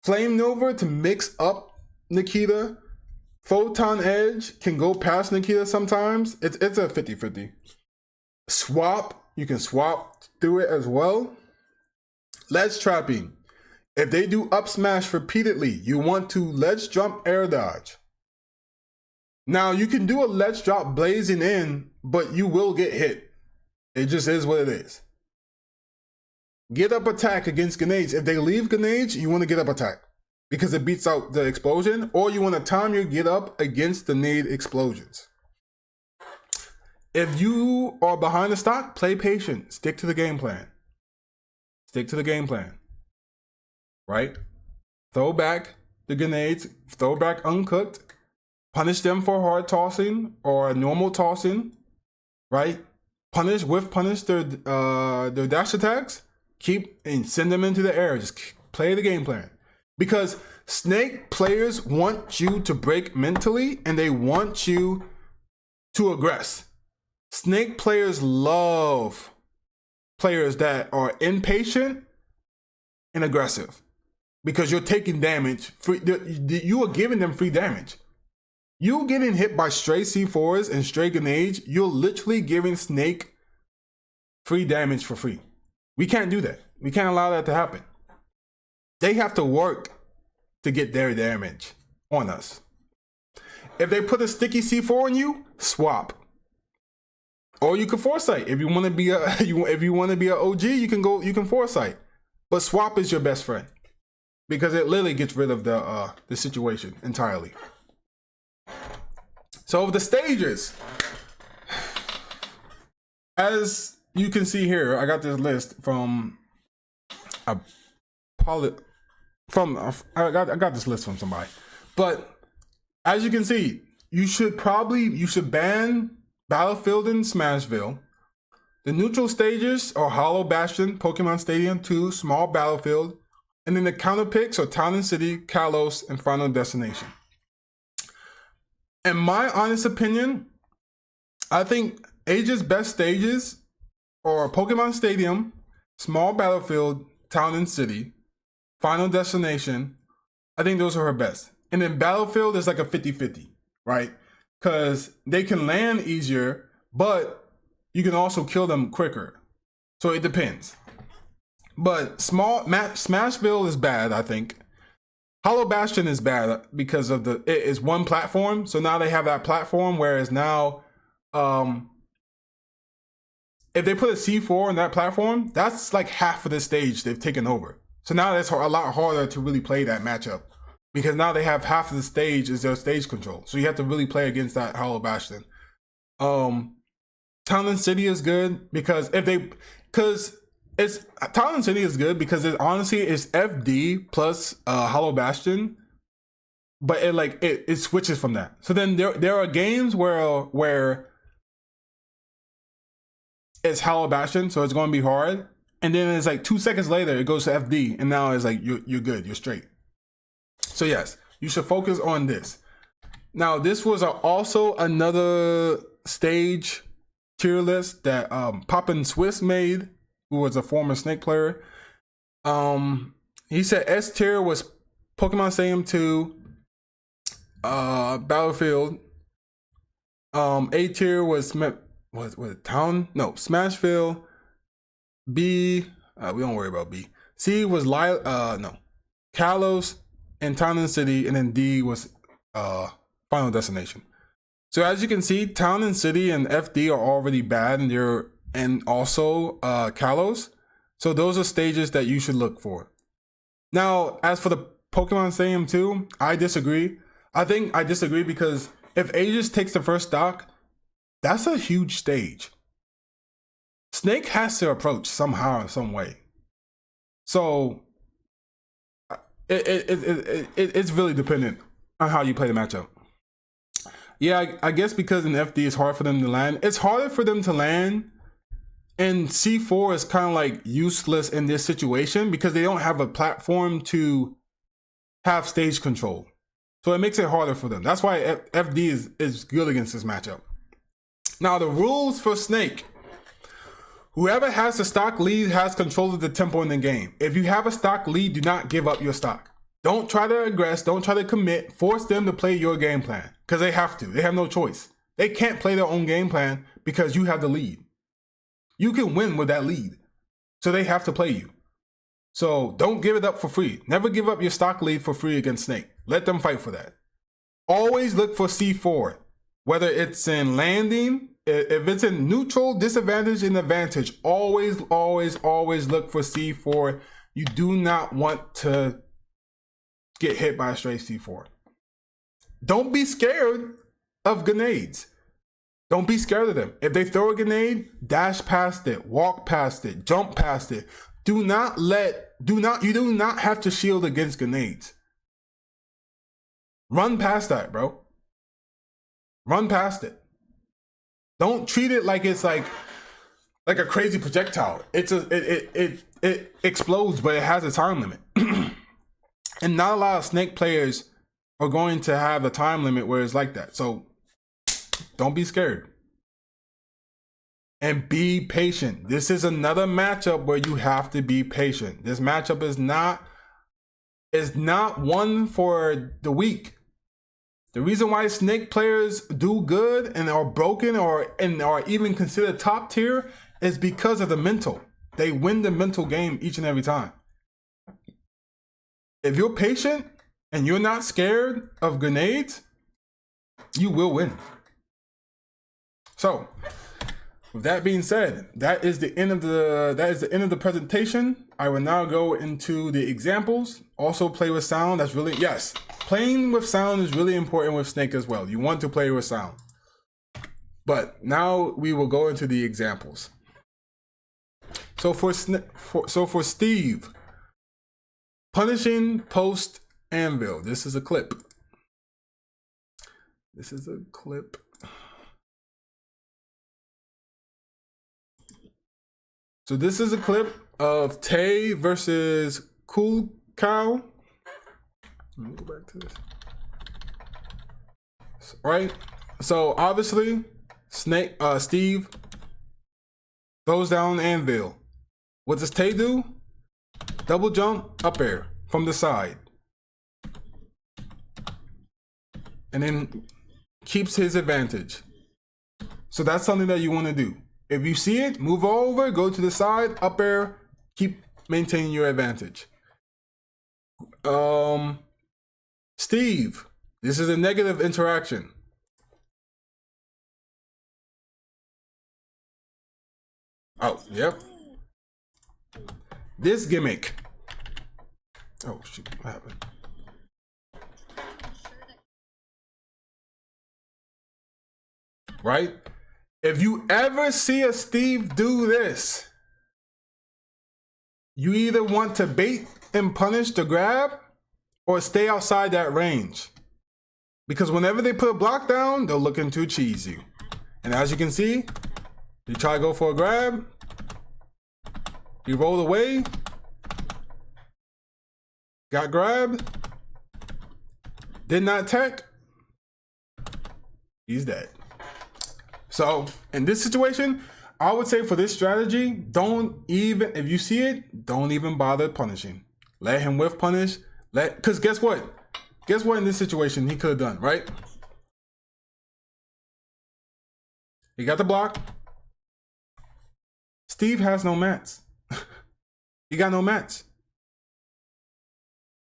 Flame Nova to mix up Nikita. Photon Edge can go past Nikita sometimes. It's a 50-50. Swap, you can swap through it as well. Ledge trapping. If they do up smash repeatedly, you want to ledge jump air dodge. Now you can do a ledge drop blazing in, but you will get hit. It just is what it is. Get up attack against grenades. If they leave grenades, you want to get up attack because it beats out the explosion, or you want to time your get up against the nade explosions. If you are behind the stock, play patient. Stick to the game plan. Stick to the game plan. Right? Throw back the grenades. Throw back uncooked. Punish them for hard tossing or normal tossing. Right? Punish their dash attacks. Keep and send them into the air. Just play the game plan. Because Snake players want you to break mentally and they want you to aggress. Snake players love players that are impatient and aggressive because you're taking damage. You are giving them free damage. You getting hit by stray C4s and stray grenades, you're literally giving Snake free damage for free. We can't do that. We can't allow that to happen. They have to work to get their damage on us. If they put a sticky C4 on you, swap. Or you can foresight. If you want to be a OG, you can foresight. But swap is your best friend because it literally gets rid of the situation entirely. So the stages, as you can see here, I got this list from I got this list from somebody. But as you can see, you should ban Battlefield and Smashville. The neutral stages are Hollow Bastion, Pokemon Stadium 2, Small Battlefield, and then the counter picks are Town and City, Kalos, and Final Destination. In my honest opinion, I think Asia's best stages are Pokemon Stadium, Small Battlefield, Town and City, Final Destination. I think those are her best. And then Battlefield is like a 50-50, right? Because they can land easier, but you can also kill them quicker. So it depends. But Smashville is bad, I think. Hollow Bastion is bad because of it is one platform. So now they have that platform, whereas now, if they put a C4 on that platform, that's like half of the stage they've taken over. So now it's a lot harder to really play that matchup because now they have half of the stage is their stage control. So you have to really play against that Hollow Bastion. Town and City is good because Town and City is good because honestly it's FD plus Hollow Bastion, but it switches from that. So then there are games where it's Hollow Bastion, so it's going to be hard, and then it's like 2 seconds later it goes to FD, and now it's like you're good, you're straight. So yes, you should focus on this. Now this was also another stage tier list that Poppin' Swiss made, who was a former Snake player. He said S tier was Pokemon Stadium 2, Battlefield. A tier was Smashville. B, we don't worry about B. C was Kalos and Town and City, and then D was Final Destination. So as you can see, Town and City and FD are already bad, and also Kalos. So those are stages that you should look for. Now, as for the Pokemon Stadium 2, I disagree. I think I disagree because if Aegis takes the first stock, that's a huge stage. Snake has to approach somehow, some way. So it's really dependent on how you play the matchup. Yeah, I guess because in FD it's hard for them to land. It's harder for them to land, and C4 is kind of like useless in this situation because they don't have a platform to have stage control. So it makes it harder for them. That's why FD is good against this matchup. Now the rules for Snake. Whoever has the stock lead has control of the tempo in the game. If you have a stock lead, do not give up your stock. Don't try to aggress, don't try to commit, force them to play your game plan. Because they have to, they have no choice. They can't play their own game plan because you have the lead. You can win with that lead. So they have to play you. So don't give it up for free. Never give up your stock lead for free against Snake. Let them fight for that. Always look for C4. Whether it's in landing, if it's in neutral, disadvantage, and advantage, always look for C4. You do not want to get hit by a straight C4. Don't be scared of grenades. Don't be scared of them. If they throw a grenade, dash past it, walk past it, jump past it. You do not have to shield against grenades. Run past that, bro. Run past it. Don't treat it like it's like a crazy projectile. It explodes, but it has a time limit. And not a lot of Snake players are going to have a time limit where it's like that. So don't be scared. And be patient. This is another matchup where you have to be patient. This matchup is not one for the weak. The reason why Snake players do good and are broken and are even considered top tier is because of the mental. They win the mental game each and every time. If you're patient and you're not scared of grenades, you will win. So, with that being said, that is the end of the presentation. I will now go into the examples. Also play with sound. That's really, yes, playing with sound is really important with Snake as well. You want to play with sound. But now we will go into the examples. So for Steve, punishing post anvil. This is a clip. So this is a clip of Tay versus Cool Cow. Let me go back to this. Right? So obviously, Steve throws down anvil. What does Tay do? Double jump, up air from the side. And then keeps his advantage. So that's something that you want to do. If you see it, move over, go to the side, up air, keep maintaining your advantage. Steve, this is a negative interaction. Oh, yep. This gimmick. Oh, shoot, what happened? Right? If you ever see a Steve do this, you either want to bait and punish the grab or stay outside that range. Because whenever they put a block down, they're looking to cheese you. And as you can see, you try to go for a grab, you roll away, got grabbed, did not tech, he's dead. So in this situation, I would say for this strategy, if you see it, don't even bother punishing. Let him whiff punish. Because guess what? Guess what in this situation he could have done, right? He got the block. Steve has no mats. He got no mats.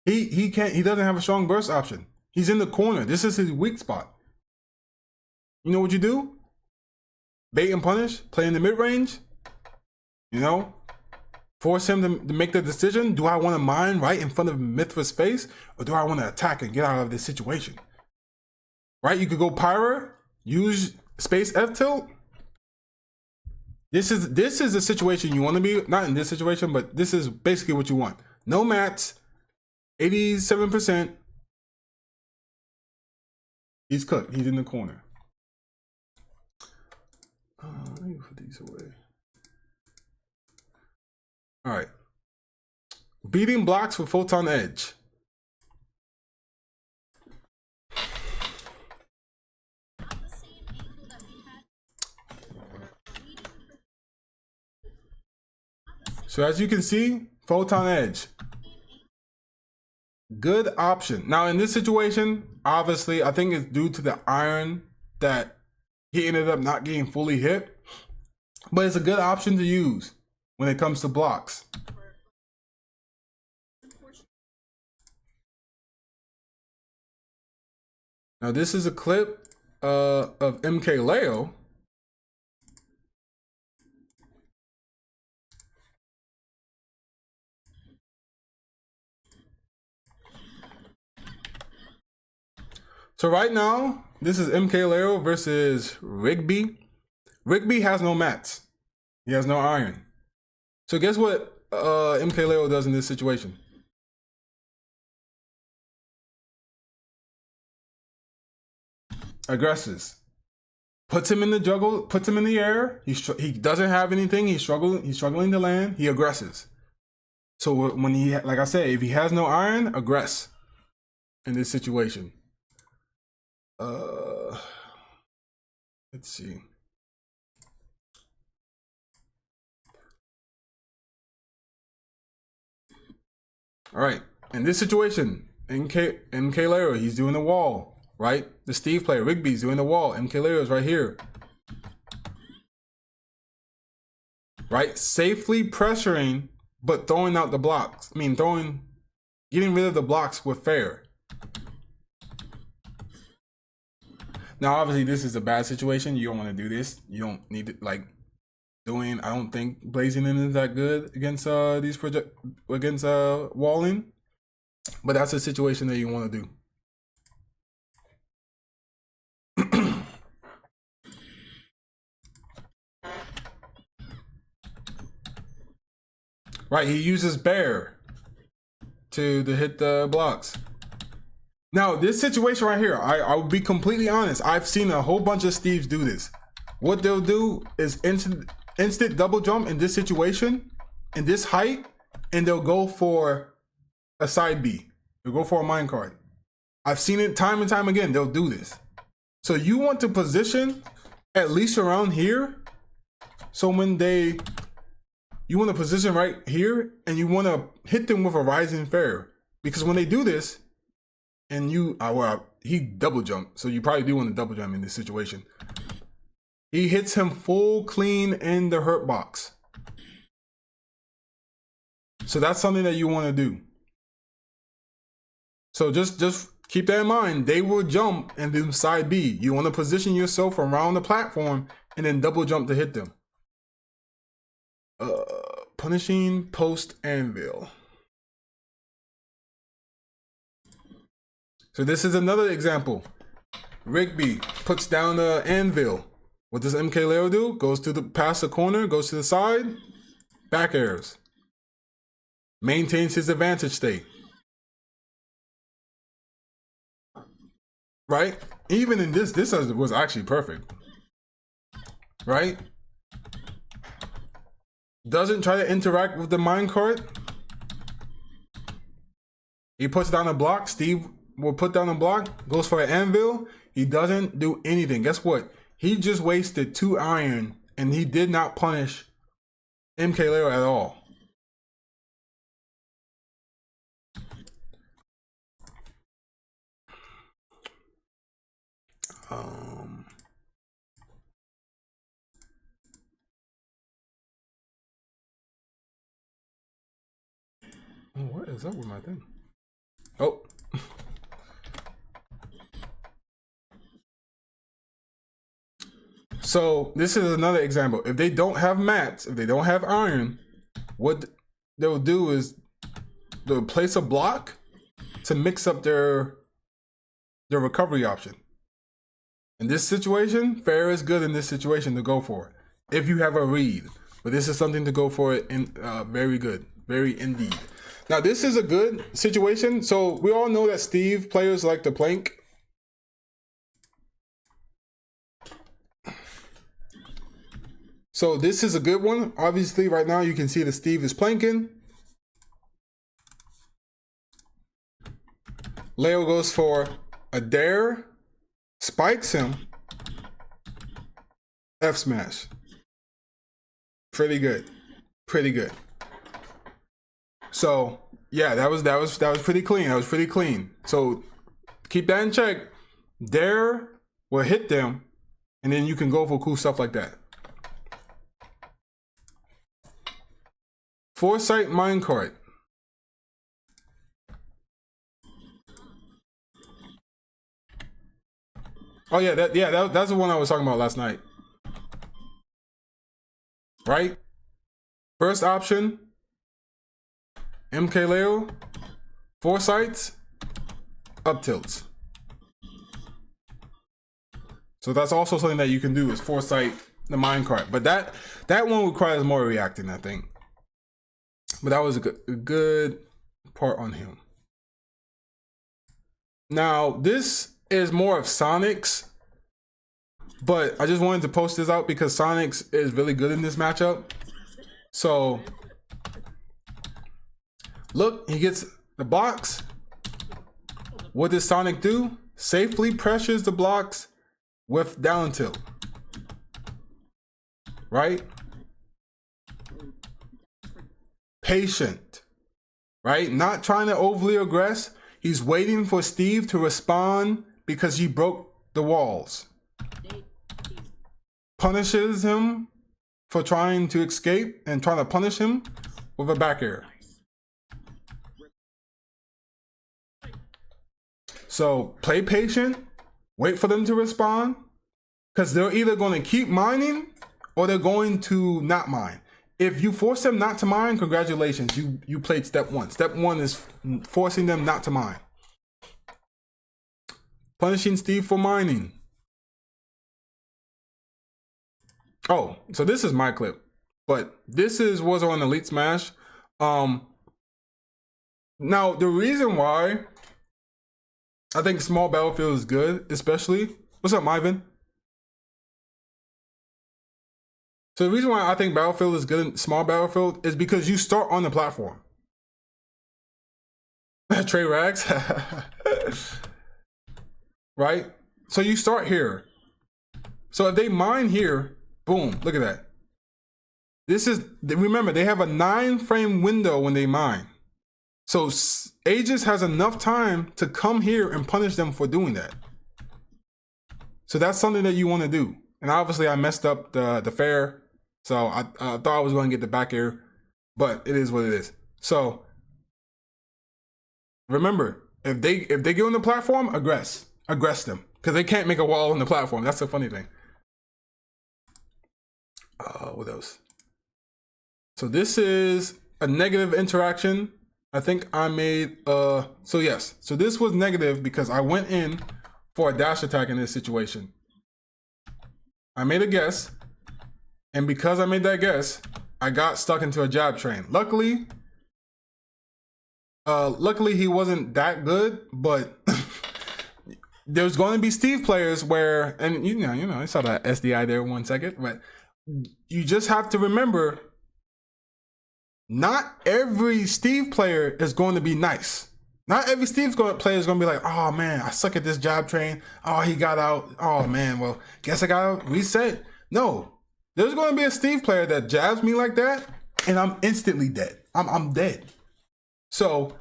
He doesn't have a strong burst option. He's in the corner. This is his weak spot. You know what you do? Bait and punish, play in the mid-range, you know, force him to make the decision. Do I want to mine right in front of Mithra's face, or do I want to attack and get out of this situation? right? You could go Pyra, use space F tilt. This is a situation you want to be, not in this situation, but this is basically what you want. No mats, 87%. He's cooked. He's in the corner. Let me put these away. All right. Beating blocks with photon edge. So as you can see, photon edge. Good option. Now in this situation, obviously, I think it's due to the iron that he ended up not getting fully hit. But it's a good option to use when it comes to blocks. Now this is a clip of MK Leo. So right now, this is MK Leo versus Rigby. Rigby has no mats. He has no iron. So guess what MK Leo does in this situation? Aggresses. Puts him in the juggle, puts him in the air. He doesn't have anything. He's struggling to land. He aggresses. So when he, like I said, if he has no iron, aggress in this situation. Let's see. All right, in this situation, MK Leo, he's doing the wall, right? The Steve player, Rigby's doing the wall. MK Leo is right here. Right? Safely pressuring, but throwing out the blocks. I mean, getting rid of the blocks with fair. Now, obviously, this is a bad situation. You don't want to do this. You don't need to, like, I don't think blazing in is that good against walling. But that's a situation that you want to do. Right, he uses bear to hit the blocks. Now, this situation right here, I'll be completely honest. I've seen a whole bunch of Steves do this. What they'll do is instant double jump in this situation, in this height, and they'll go for a side B. They'll go for a minecart. I've seen it time and time again. They'll do this. So you want to position at least around here. So when you want to position right here, and you want to hit them with a rising fair. Because when they do this, and he double jumped, so you probably do want to double jump in this situation. He hits him full clean in the hurt box. So that's something that you want to do. So just keep that in mind. They will jump and do side B. You want to position yourself around the platform and then double jump to hit them. Punishing post anvil. So this is another example. Rigby puts down the anvil. What does MK Leo do? Goes past the corner, goes to the side, back airs. Maintains his advantage state. Right? Even in this was actually perfect. Right? Doesn't try to interact with the minecart. He puts down a block. Steve will put down a block, goes for an anvil. He doesn't do anything. Guess what? He just wasted 2 iron, and he did not punish MK Leo at all. What is up with my thing? Oh. So this is another example. If they don't have mats, if they don't have iron, what they'll do is they'll place a block to mix up their recovery option. In this situation, fair is good in this situation to go for if you have a read. But this is something to go for it in very good, very indeed. Now this is a good situation. So we all know that Steve players like to plank. So this is a good one. Obviously right now you can see that Steve is planking. Leo goes for a dare, spikes him, F smash. Pretty good, pretty good. So yeah, that was pretty clean. That was pretty clean. So keep that in check. Dare will hit them, and then you can go for cool stuff like that. Foresight minecart. Oh yeah, that's the one I was talking about last night. Right? First option, MK Leo, Foresights, up tilts. So that's also something that you can do is Foresight the minecart. But that one requires more reacting, I think. But that was a good part on him. Now, this is more of Sonic's, but I just wanted to post this out because Sonic's is really good in this matchup. So, look, he gets the blocks. What does Sonic do? Safely pressures the blocks with down tilt. Right? Patient. Right? Not trying to overly aggress. He's waiting for Steve to respond because he broke the walls. Punishes him for trying to escape and trying to punish him with a back air. So play patient, wait for them to respond, because they're either going to keep mining or they're going to not mine. If you force them not to mine, congratulations, you played step one. Step one is forcing them not to mine. Punishing Steve for mining. Oh, so this is my clip, but this was on Elite Smash. Now the reason why I think small battlefield is good, especially, what's up, Ivan? So the reason why I think battlefield is good in small battlefield is because you start on the platform. Trey Rags. Right? So you start here. So if they mine here, boom, look at that. This is, remember, they have a 9-frame window when they mine. So Aegis has enough time to come here and punish them for doing that. So that's something that you want to do. And obviously I messed up the fair. So I thought I was going to get the back air, but it is what it is. So remember, if they get on the platform, aggress them, because they can't make a wall on the platform. That's the funny thing. What else? So this is a negative interaction. I think I made so yes. So this was negative because I went in for a dash attack in this situation. I made a guess, and because I made that guess, I got stuck into a jab train. Luckily he wasn't that good, but there's going to be Steve players where, and you know, I saw that SDI there 1 second, but you just have to remember, not every Steve player is going to be nice. Not every Steve player is going to be like, oh man, I suck at this jab train. Oh, he got out. Oh man, well, guess I got to reset. No, there's going to be a Steve player that jabs me like that, and I'm instantly dead. I'm dead. So,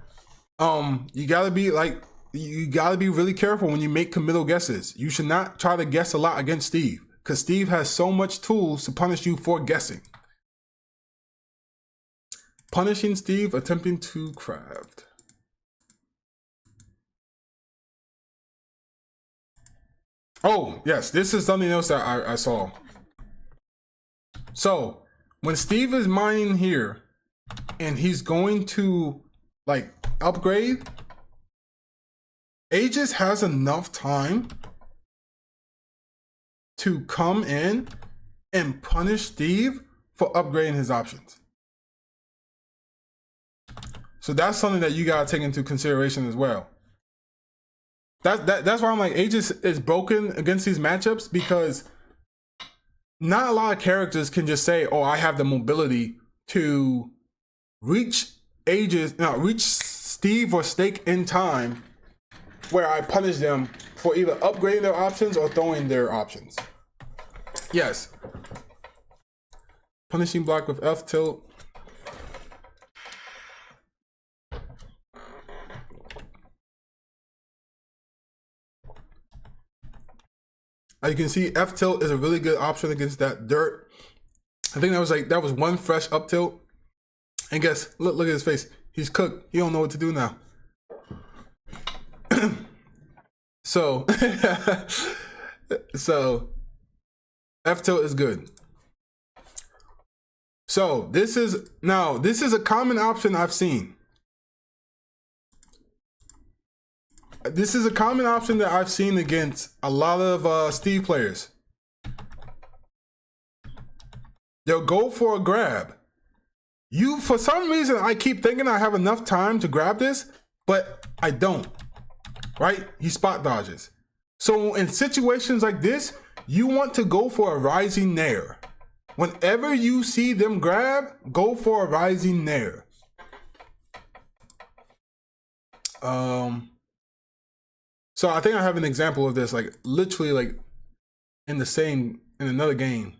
you gotta be really careful when you make committal guesses. You should not try to guess a lot against Steve, because Steve has so much tools to punish you for guessing. Punishing Steve, attempting to craft. Oh, yes, this is something else that I saw. So, when Steve is mining here, and he's going to, like, upgrade, Aegis has enough time to come in and punish Steve for upgrading his options. So that's something that you gotta take into consideration as well. That's why I'm like, Aegis is broken against these matchups, because not a lot of characters can just say, oh, I have the mobility to reach Steve or Stake in time where I punish them for either upgrading their options or throwing their options. Yes. Punishing block with F tilt. As you can see, F tilt is a really good option against that dirt. I think that was one fresh up tilt. And guess, look at his face. He's cooked. He don't know what to do now. So F tilt is good. So this is a common option I've seen. This is a common option that I've seen against a lot of Steve players. They'll go for a grab. For some reason, I keep thinking I have enough time to grab this, but I don't, right? He spot dodges. So in situations like this, you want to go for a rising nair. Whenever you see them grab, go for a rising nair. So I think I have an example of this, like literally like in another game,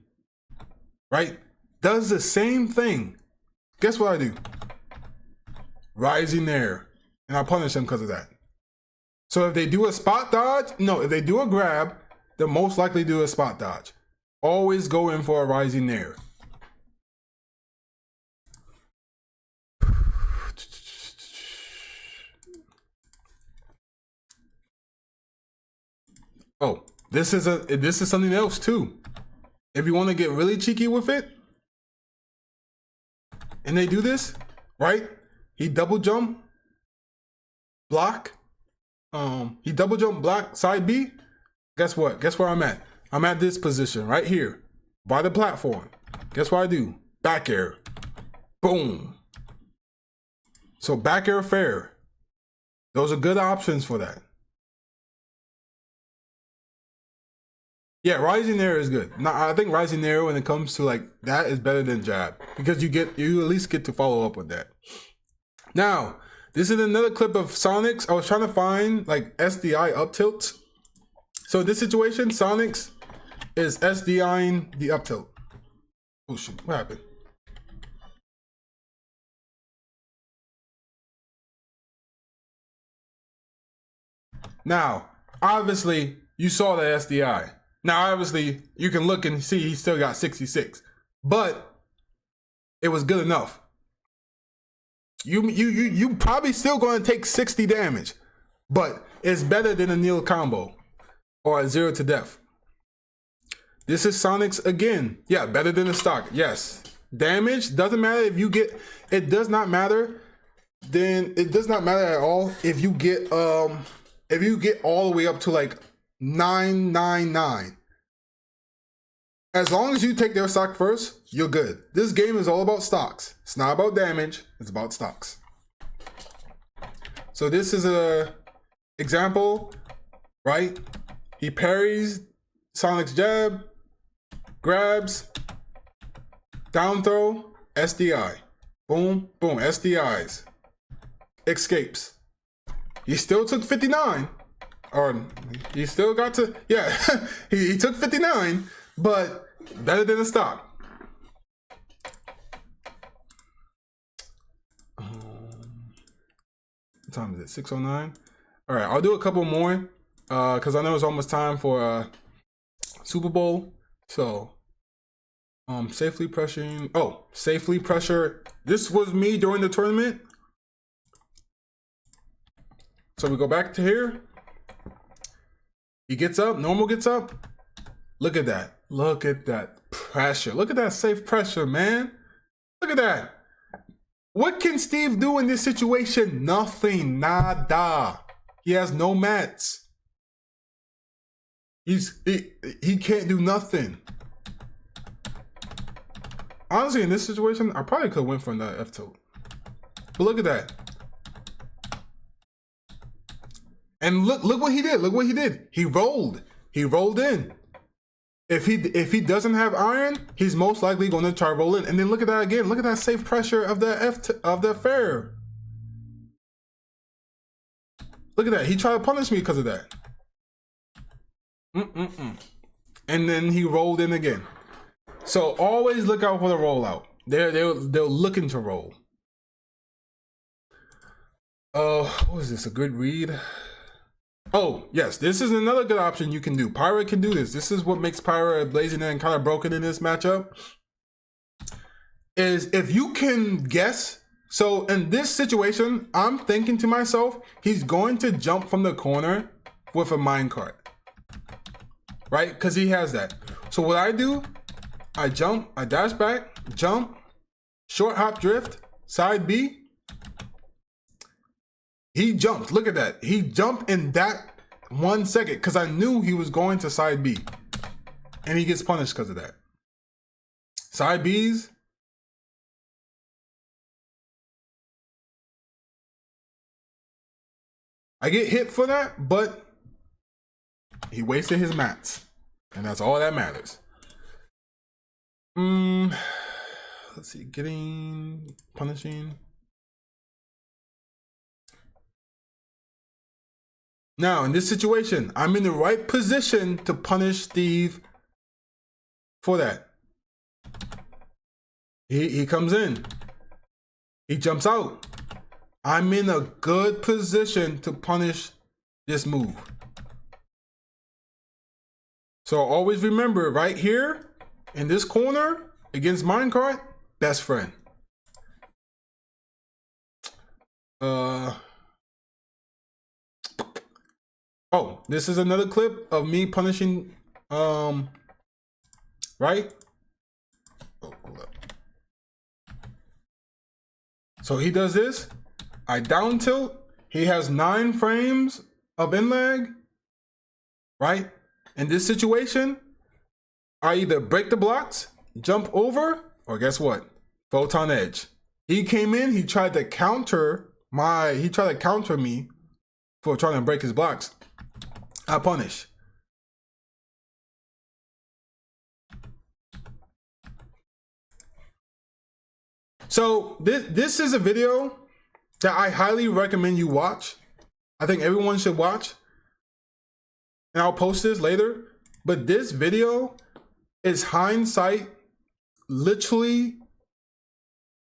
right? Does the same thing. Guess what I do? Rising nair, and I punish them because of that. So if they do a spot dodge, if they do a grab, they'll most likely do a spot dodge. Always go in for a rising nair. Oh, this is something else too. If you want to get really cheeky with it, and they do this, right? He double jump, block. He double jump, block, side B. Guess what? Guess where I'm at? I'm at this position right here by the platform. Guess what I do? Back air. Boom. So back air fair. Those are good options for that. Yeah, rising nair is good. Now, I think rising nair when it comes to like that is better than jab, because you at least get to follow up with that. Now, this is another clip of Sonic's. I was trying to find like SDI up tilts. So in this situation, Sonic's is SDIing the up tilt. Oh shoot, what happened? Now, obviously, you saw the SDI. Now, obviously, you can look and see he still got 66, but it was good enough. You probably still going to take 60 damage, but it's better than a nil combo or a 0 to death. This is Sonic's again. Yeah, better than the stock. Yes. Damage doesn't matter if you get. It does not matter. Then it does not matter at all if you get all the way up to like 999. As long as you take their stock first, you're good. This game is all about stocks. It's not about damage. It's about stocks. So this is a example, right? He parries Sonic's jab, grabs, down throw, SDI. Boom, boom, SDIs. Escapes. He still took 59. Or he still got to, yeah, he took 59, but better than a stock. What time is it? 6:09. All right, I'll do a couple more because I know it's almost time for Super Bowl. So, safely pressuring. Oh, safely pressure. This was me during the tournament. So we go back to here. He gets up, normal gets up. Look at that. Look at that pressure. Look at that safe pressure, man. Look at that. What can Steve do in this situation? Nothing. Nada. He has no mats. He can't do nothing. Honestly, in this situation, I probably could have went for the F tilt. But look at that. And look what he did. Look what he did. He rolled. He rolled in. If he doesn't have iron, he's most likely going to try to roll in. And then look at that again. Look at that safe pressure of the fair. Look at that. He tried to punish me because of that. And then he rolled in again. So always look out for the rollout. They're looking to roll. What was this? A good read? Oh, yes, this is another good option you can do. Pyra can do this. This is what makes Pyra blazing and kind of broken in this matchup. Is if you can guess. So in this situation, I'm thinking to myself, he's going to jump from the corner with a minecart. Right? Because he has that. So what I do, I jump, I dash back, jump, short hop drift, side B. He jumped. Look at that. He jumped in that 1 second because I knew he was going to side B. And he gets punished because of that. Side Bs. I get hit for that, but he wasted his mats. And that's all that matters. Let's see. Punishing. Now, in this situation, I'm in the right position to punish Steve for that. He comes in. He jumps out. I'm in a good position to punish this move. So always remember, right here, in this corner, against minecart, best friend. Oh, this is another clip of me punishing, right? Oh, hold up. So he does this. I down tilt. He has 9 frames of in lag, right? In this situation, I either break the blocks, jump over, or guess what? Photon edge. He came in, he tried to counter me for trying to break his blocks. I punish. So this is a video that I highly recommend you watch. I think everyone should watch. And I'll post this later. But this video is hindsight literally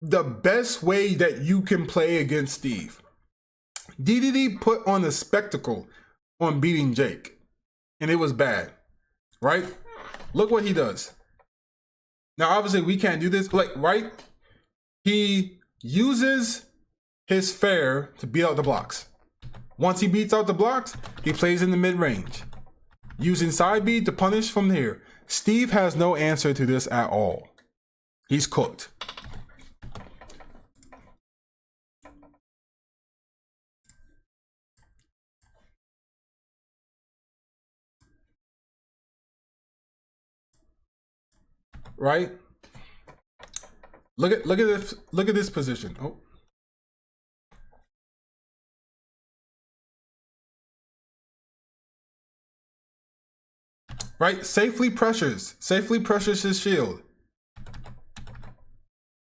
the best way that you can play against Steve. DDD put on a spectacle on beating Jake. And it was bad. Right? Look what he does. Now, obviously, we can't do this. Like, right? He uses his fair to beat out the blocks. Once he beats out the blocks, he plays in the mid-range. Using side B to punish from here. Steve has no answer to this at all. He's cooked. Right? Look at this position. Oh. Right? Safely pressures his shield.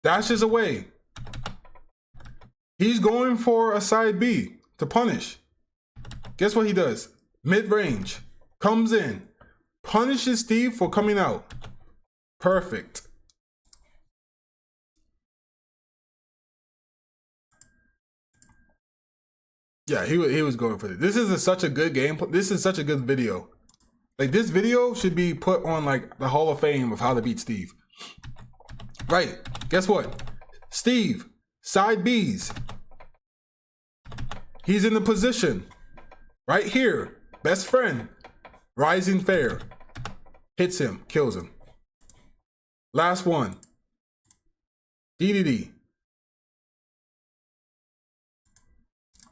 Dashes away. He's going for a side B to punish. Guess what he does? Mid-range. Comes in. Punishes Steve for coming out. Perfect. Yeah, he was going for it. This is such a good game. This is such a good video. Like, this video should be put on, like, the Hall of Fame of how to beat Steve. Right. Guess what? Steve, side Bs. He's in the position. Right here. Best friend. Rising fair. Hits him. Kills him. Last one. DDD.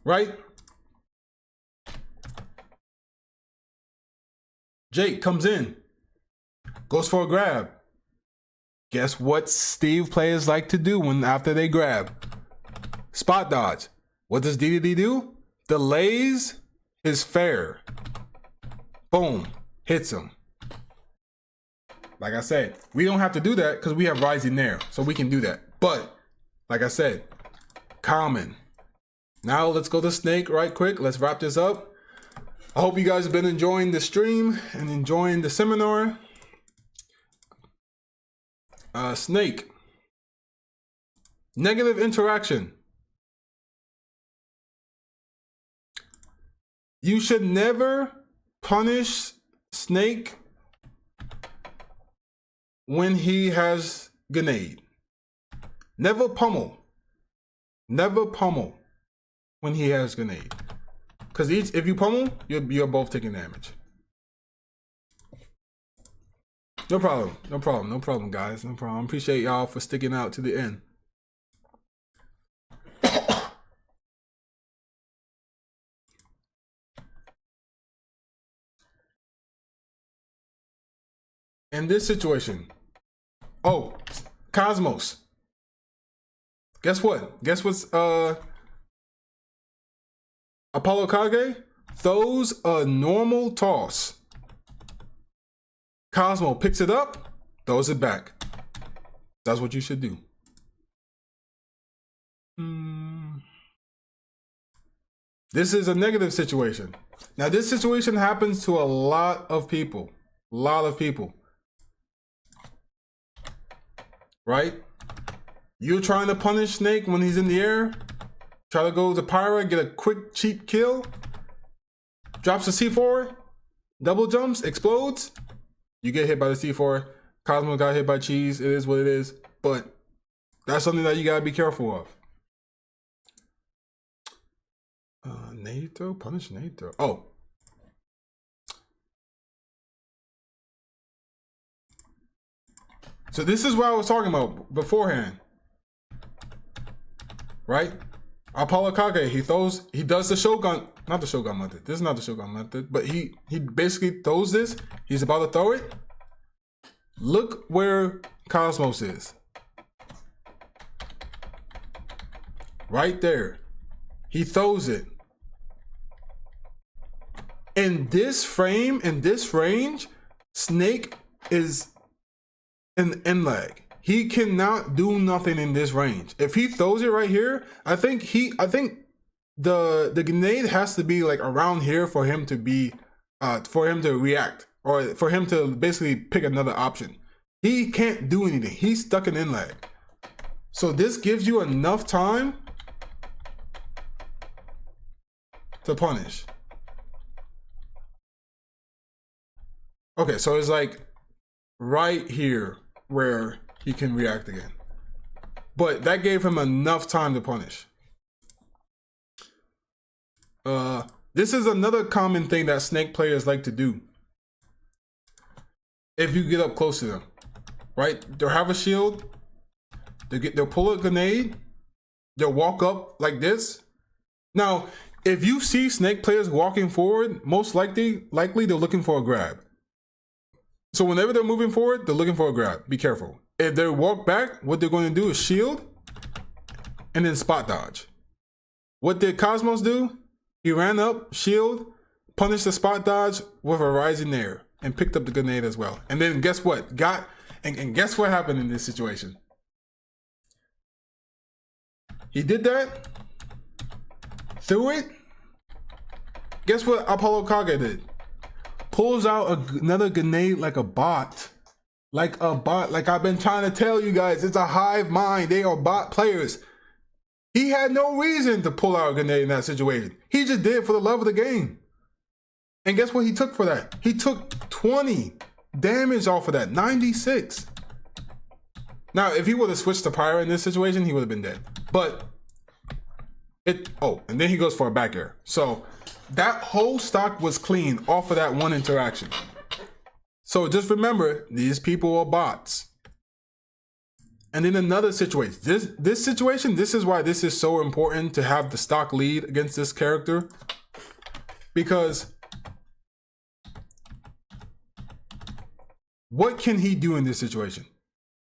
Right? Jake comes in, goes for a grab. Guess what Steve players like to do when after they grab? Spot dodge. What does DDD do? Delays his fair. Boom. Hits him. Like I said, we don't have to do that because we have Rising Nair, so we can do that. But, like I said, common. Now let's go to Snake right quick. Let's wrap this up. I hope you guys have been enjoying the stream and enjoying the seminar. Snake. Negative interaction. You should never punish Snake when he has grenade. Never pummel. Never pummel when he has grenade. Because if you pummel, you're both taking damage. No problem. No problem. No problem, guys. No problem. Appreciate y'all for sticking out to the end. In this situation, oh, Cosmos. Guess what? Guess what's Apollo Kage throws a normal toss. Cosmo picks it up, throws it back. That's what you should do. This is a negative situation. Now, this situation happens to a lot of people. A lot of people. Right? You're trying to punish Snake when he's in the air. Try to go to Pyra, get a quick, cheap kill. Drops the C4. Double jumps, explodes. You get hit by the C4. Cosmo got hit by cheese. It is what it is. But that's something that you gotta be careful of. Nade throw? Punish nade throw. Oh. So this is what I was talking about beforehand. Right? Apollo Kage, he does the Shogun, not the Shogun method. This is not the Shogun method, but he basically throws this. He's about to throw it. Look where Cosmos is. Right there. He throws it. In this frame, in this range, Snake is an end lag. He cannot do nothing in this range. If he throws it right here, I think the grenade has to be like around here for him to be for him to react, or for him to basically pick another option. He can't do anything. He's stuck in end lag. So this gives you enough time to punish. Okay, so it's like right here where he can react again. But that gave him enough time to punish. This is another common thing that Snake players like to do. If you get up close to them, right? They'll have a shield. They'll pull a grenade. They'll walk up like this. Now, if you see Snake players walking forward, most likely they're looking for a grab. So whenever they're moving forward, they're looking for a grab. Be careful. If they walk back, what they're going to do is shield and then spot dodge. What did Cosmos do? He ran up, shield, punished the spot dodge with a Rising Nair and picked up the grenade as well. And then guess what? And guess what happened in this situation? He did that, threw it. Guess what Apollo Kage did? Pulls out another grenade like a bot. Like a bot. Like I've been trying to tell you guys, it's a hive mind. They are bot players. He had no reason to pull out a grenade in that situation. He just did it for the love of the game. And guess what he took for that? He took 20 damage off of that. 96. Now, if he would have switched to Pyra in this situation, he would have been dead. But and then he goes for a back air. So that whole stock was clean off of that one interaction. So just remember, these people are bots. And in another situation, this situation, this is why this is so important to have the stock lead against this character. Because What can he do in this situation?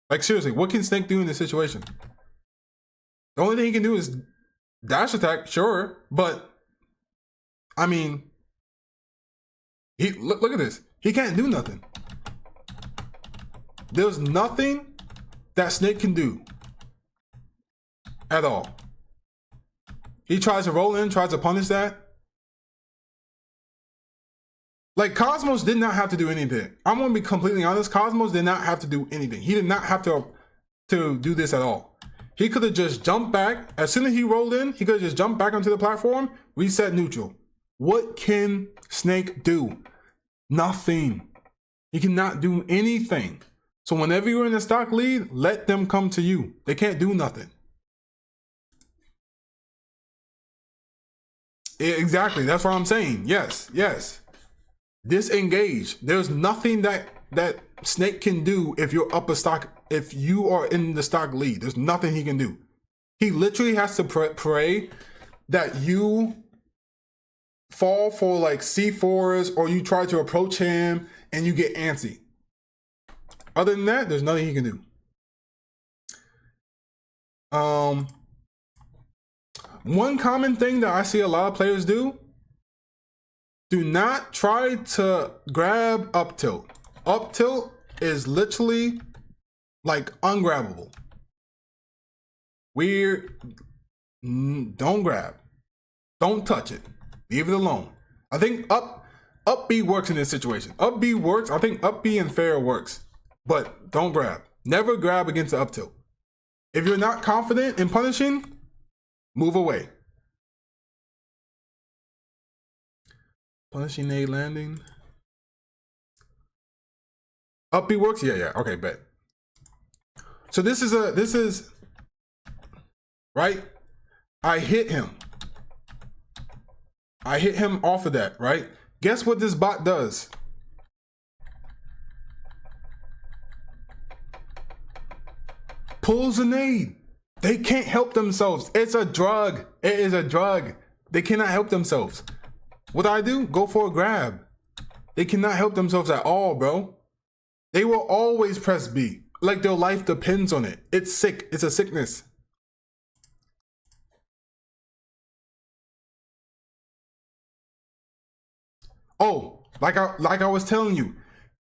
Like, seriously, what can Snake do in this situation? The only thing he can do is dash attack, sure, but I mean, he look at this. He can't do nothing. There's nothing that Snake can do at all. He tries to roll in, tries to punish that. Like, Cosmos did not have to do anything. I'm gonna be completely honest. Cosmos did not have to do anything. He did not have to do this at all. He could have just jumped back. As soon as he rolled in, he could have just jumped back onto the platform, reset neutral. What can Snake do? Nothing. He cannot do anything. So whenever you're in a stock lead, let them come to you. They can't do nothing. Exactly. That's what I'm saying. Yes. Yes. Disengage. There's nothing that Snake can do if you're up a stock. If you are in the stock lead, there's nothing he can do. He literally has to pray that you fall for like C4s or you try to approach him and you get antsy. Other than that, there's nothing he can do. One common thing that I see a lot of players do not try to grab up tilt. Up tilt is literally like ungrabbable. Weird. Don't grab. Don't touch it. Leave it alone. I think up B works in this situation. Up B works. I think up B and fair works. But don't grab. Never grab against the up tilt. If you're not confident in punishing, move away. Punishing a landing. Up B works? Yeah. Okay, bet. So this is right? I hit him. I hit him off of that, right? Guess what this bot does? Pulls a nade. They can't help themselves. It's a drug. It is a drug. They cannot help themselves. What do I do? Go for a grab. They cannot help themselves at all, bro. They will always press B. Like their life depends on it. It's sick. It's a sickness. Oh, like I was telling you,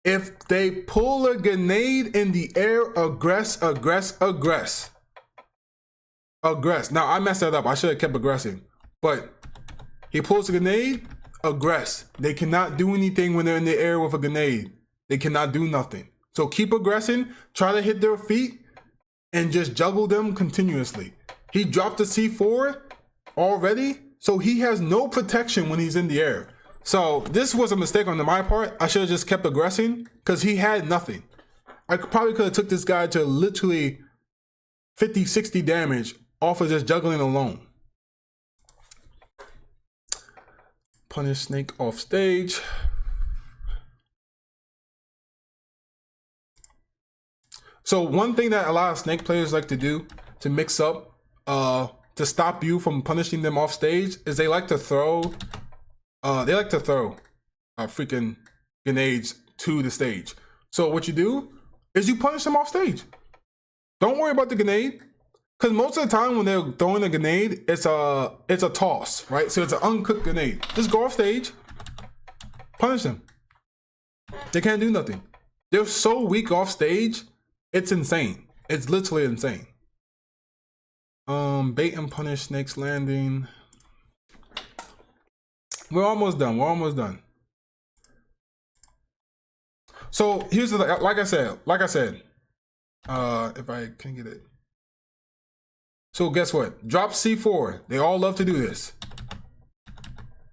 if they pull a grenade in the air, aggress. Now I messed that up. I should have kept aggressing. But he pulls a grenade, aggress. They cannot do anything when they're in the air with a grenade. They cannot do nothing. So keep aggressing, try to hit their feet, and just juggle them continuously. He dropped a C4 already, so he has no protection when he's in the air. So this was a mistake on my part. I should have just kept aggressing because he had nothing. I probably could have took this guy to literally 50, 60 damage off of just juggling alone. Punish Snake off stage. So one thing that a lot of Snake players like to do to mix up, to stop you from punishing them off stage, is they like to throw freaking grenades to the stage. So what you do is you punish them off stage. Don't worry about the grenade, because most of the time when they're throwing a grenade, it's a toss, right? So it's an uncooked grenade. Just go off stage, punish them. They can't do nothing. They're so weak off stage. It's insane. It's literally insane. Bait and punish Snake's landing. We're almost done. So here's the thing. Like I said, if I can get it. So guess what? Drop C4. They all love to do this.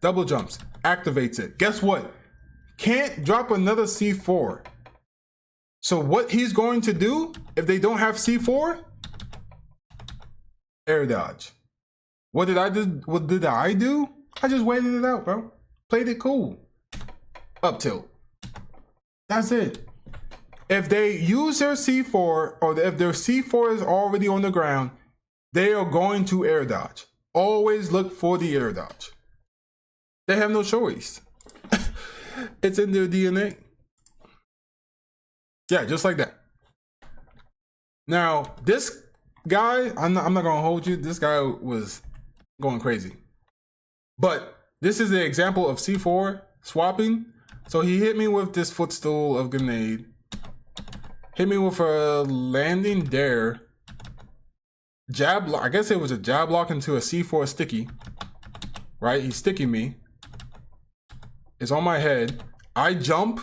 Double jumps. Activates it. Guess what? Can't drop another C4. So what he's going to do, if they don't have C4, air dodge. What did I do? I just waited it out, bro. Played it cool. Up tilt. That's it. If they use their C4, or if their C4 is already on the ground, they are going to air dodge. Always look for the air dodge. They have no choice. It's in their DNA. Yeah, just like that. Now, this guy, I'm not gonna hold you. This guy was going crazy. But this is the example of C4 swapping. So he hit me with this footstool of grenade. Hit me with a landing dare. Jab lock, I guess it was a jab lock into a C4 sticky. Right? He's sticking me. It's on my head. I jump,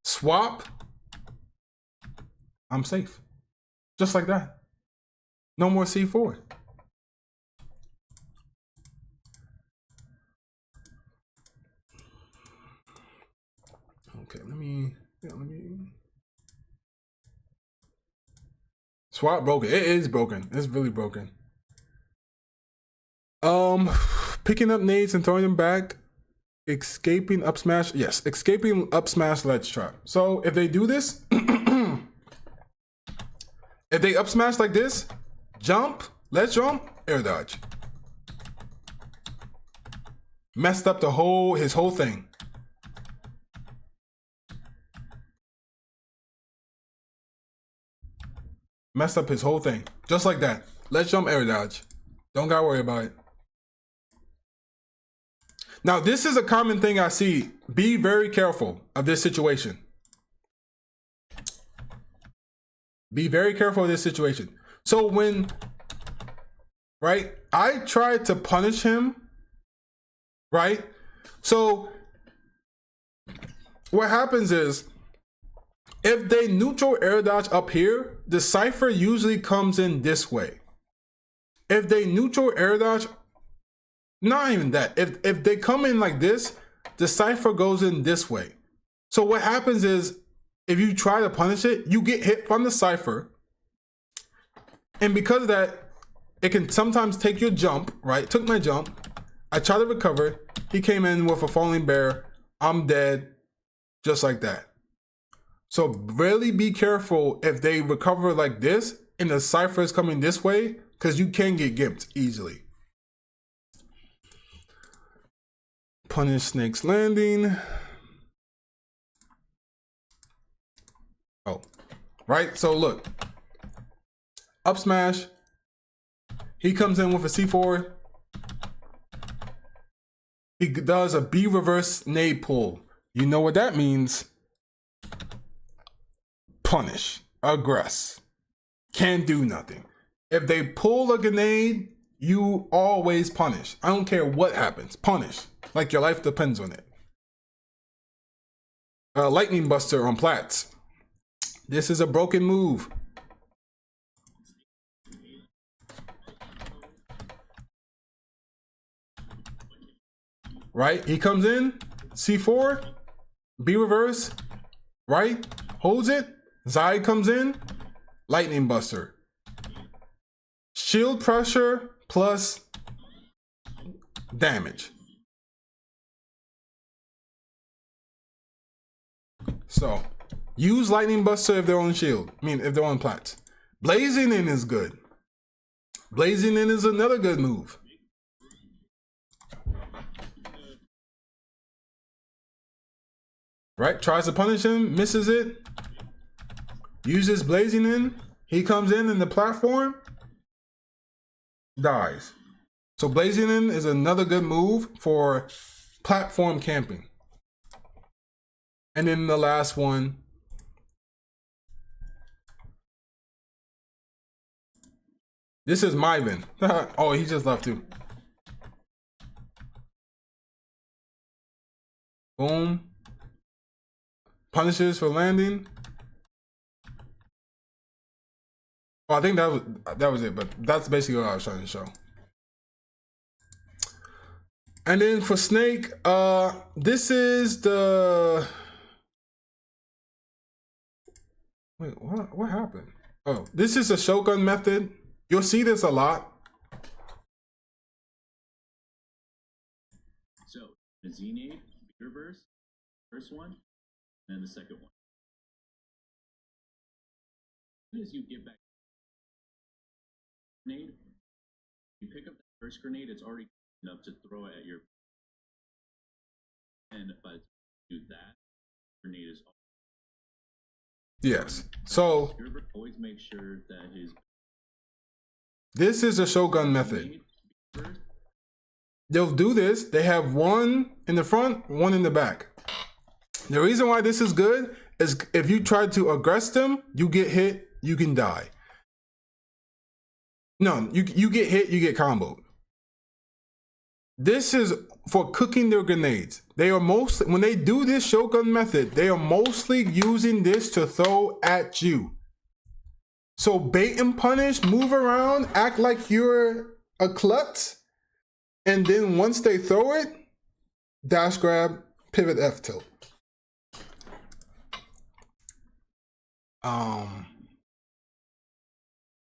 swap. I'm safe. Just like that. No more C4. Okay, let me. Swap broken. It is broken. It's really broken. Picking up nades and throwing them back. Escaping up smash. Yes, escaping up smash ledge trap. So if they do this, if they up smash like this, jump, ledge jump, air dodge. Messed up his whole thing. Messed up his whole thing. Just like that. Ledge jump, air dodge. Don't gotta worry about it. Now, this is a common thing I see. Be very careful of this situation. Be very careful of this situation. So when, right, I tried to punish him, right? So what happens is, if they neutral air dodge up here, the cipher usually comes in this way. If they neutral air dodge, not even that. If they come in like this, the cipher goes in this way. So what happens is, if you try to punish it, you get hit from the cipher. And because of that, it can sometimes take your jump, right? Took my jump. I tried to recover. He came in with a falling bear. I'm dead. Just like that. So really be careful if they recover like this and the cipher is coming this way, because you can get gimped easily. Punish Snake's landing. Oh, right. So look, up smash. He comes in with a C4. He does a B reverse nade pull. You know what that means? Punish, aggress. Can't do nothing. If they pull a grenade, you always punish. I don't care what happens. Punish. Like your life depends on it. Lightning Buster on Platts. This is a broken move. Right? He comes in, C4, B reverse, right? Holds it. Zai comes in, Lightning Buster. Shield pressure plus damage. So, use Lightning Buster if they're on shield. I mean, if they're on plats. Blazing in is good. Blazing in is another good move. Right? Tries to punish him, misses it. Uses Blazing in. He comes in the platform. Dies. So Blazing in is another good move for platform camping. And then the last one. This is Myvin. Oh, he just left too. Boom. Punishes for landing. Oh, I think that was it, but that's basically what I was trying to show. And then for Snake, this is the... Wait, what happened? Oh, this is a shotgun method. You'll see this a lot. So, the Z-nade, reverse, first one, and then the second one. As soon as you get back grenade, you pick up the first grenade, it's already enough to throw it at your, and by the time you do that, grenade is Yes. So always make sure that his this is a Shogun method. They'll do this. They have one in the front, one in the back. The reason why this is good is if you try to aggress them, you get hit, you can die. No, you get hit, you get comboed. This is for cooking their grenades. They are when they do this Shogun method, they are mostly using this to throw at you. So bait and punish, move around, act like you're a klutz, and then once they throw it, dash grab, pivot F tilt.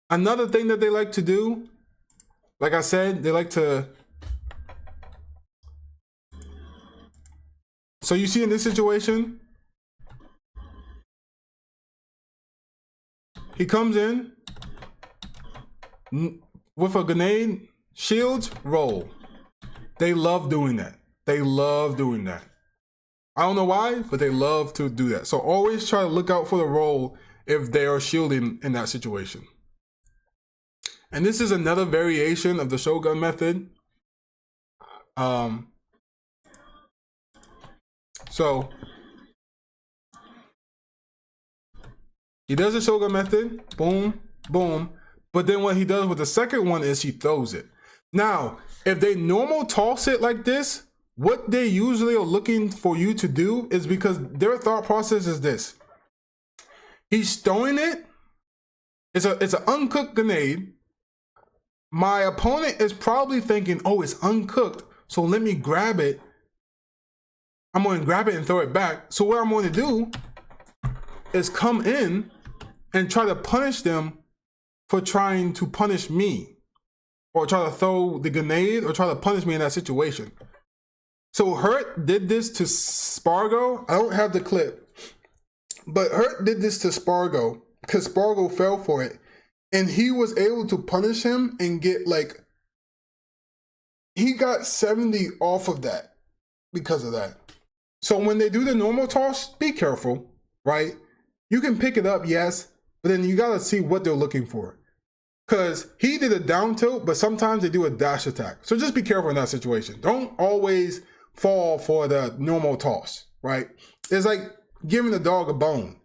Another thing that they like to do, like I said, they like to. So you see in this situation, he comes in with a grenade, shields, roll. They love doing that. They love doing that. I don't know why, but they love to do that. So always try to look out for the roll if they are shielding in that situation. And this is another variation of the Shogun method. So he does the Shogun method, boom, boom. But then what he does with the second one is he throws it. Now, if they normal toss it like this, what they usually are looking for you to do is because their thought process is this. He's throwing it. It's an uncooked grenade. My opponent is probably thinking, oh, it's uncooked, so let me grab it. I'm going to grab it and throw it back. So what I'm going to do is come in and try to punish them for trying to punish me, or try to throw the grenade, or try to punish me in that situation. So Hurt did this to Spargo. I don't have the clip, but Hurt did this to Spargo because Spargo fell for it. And he was able to punish him and get he got 70 off of that because of that. So when they do the normal toss, be careful, right? You can pick it up, yes, but then you gotta see what they're looking for. Because he did a down tilt, but sometimes they do a dash attack. So just be careful in that situation. Don't always fall for the normal toss, right? It's like giving a dog a bone.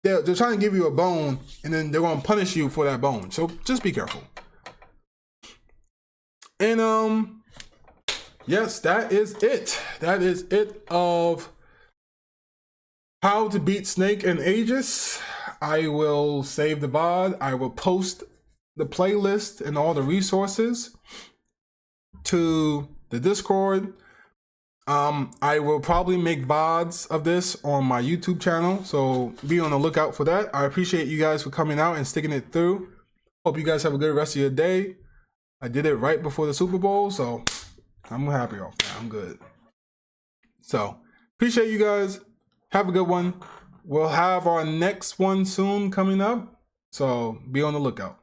They're trying to give you a bone, and then they're going to punish you for that bone. So just be careful. And yes, that is it. That is it of how to beat Snake and Aegis. I will save the VOD. I will post the playlist and all the resources to the Discord. I will probably make VODs of this on my YouTube channel, so be on the lookout for that. I appreciate you guys for coming out and sticking it through. Hope you guys have a good rest of your day. I did it right before the Super Bowl, so I'm happy off that. I'm good. So, appreciate you guys. Have a good one. We'll have our next one soon coming up, so be on the lookout.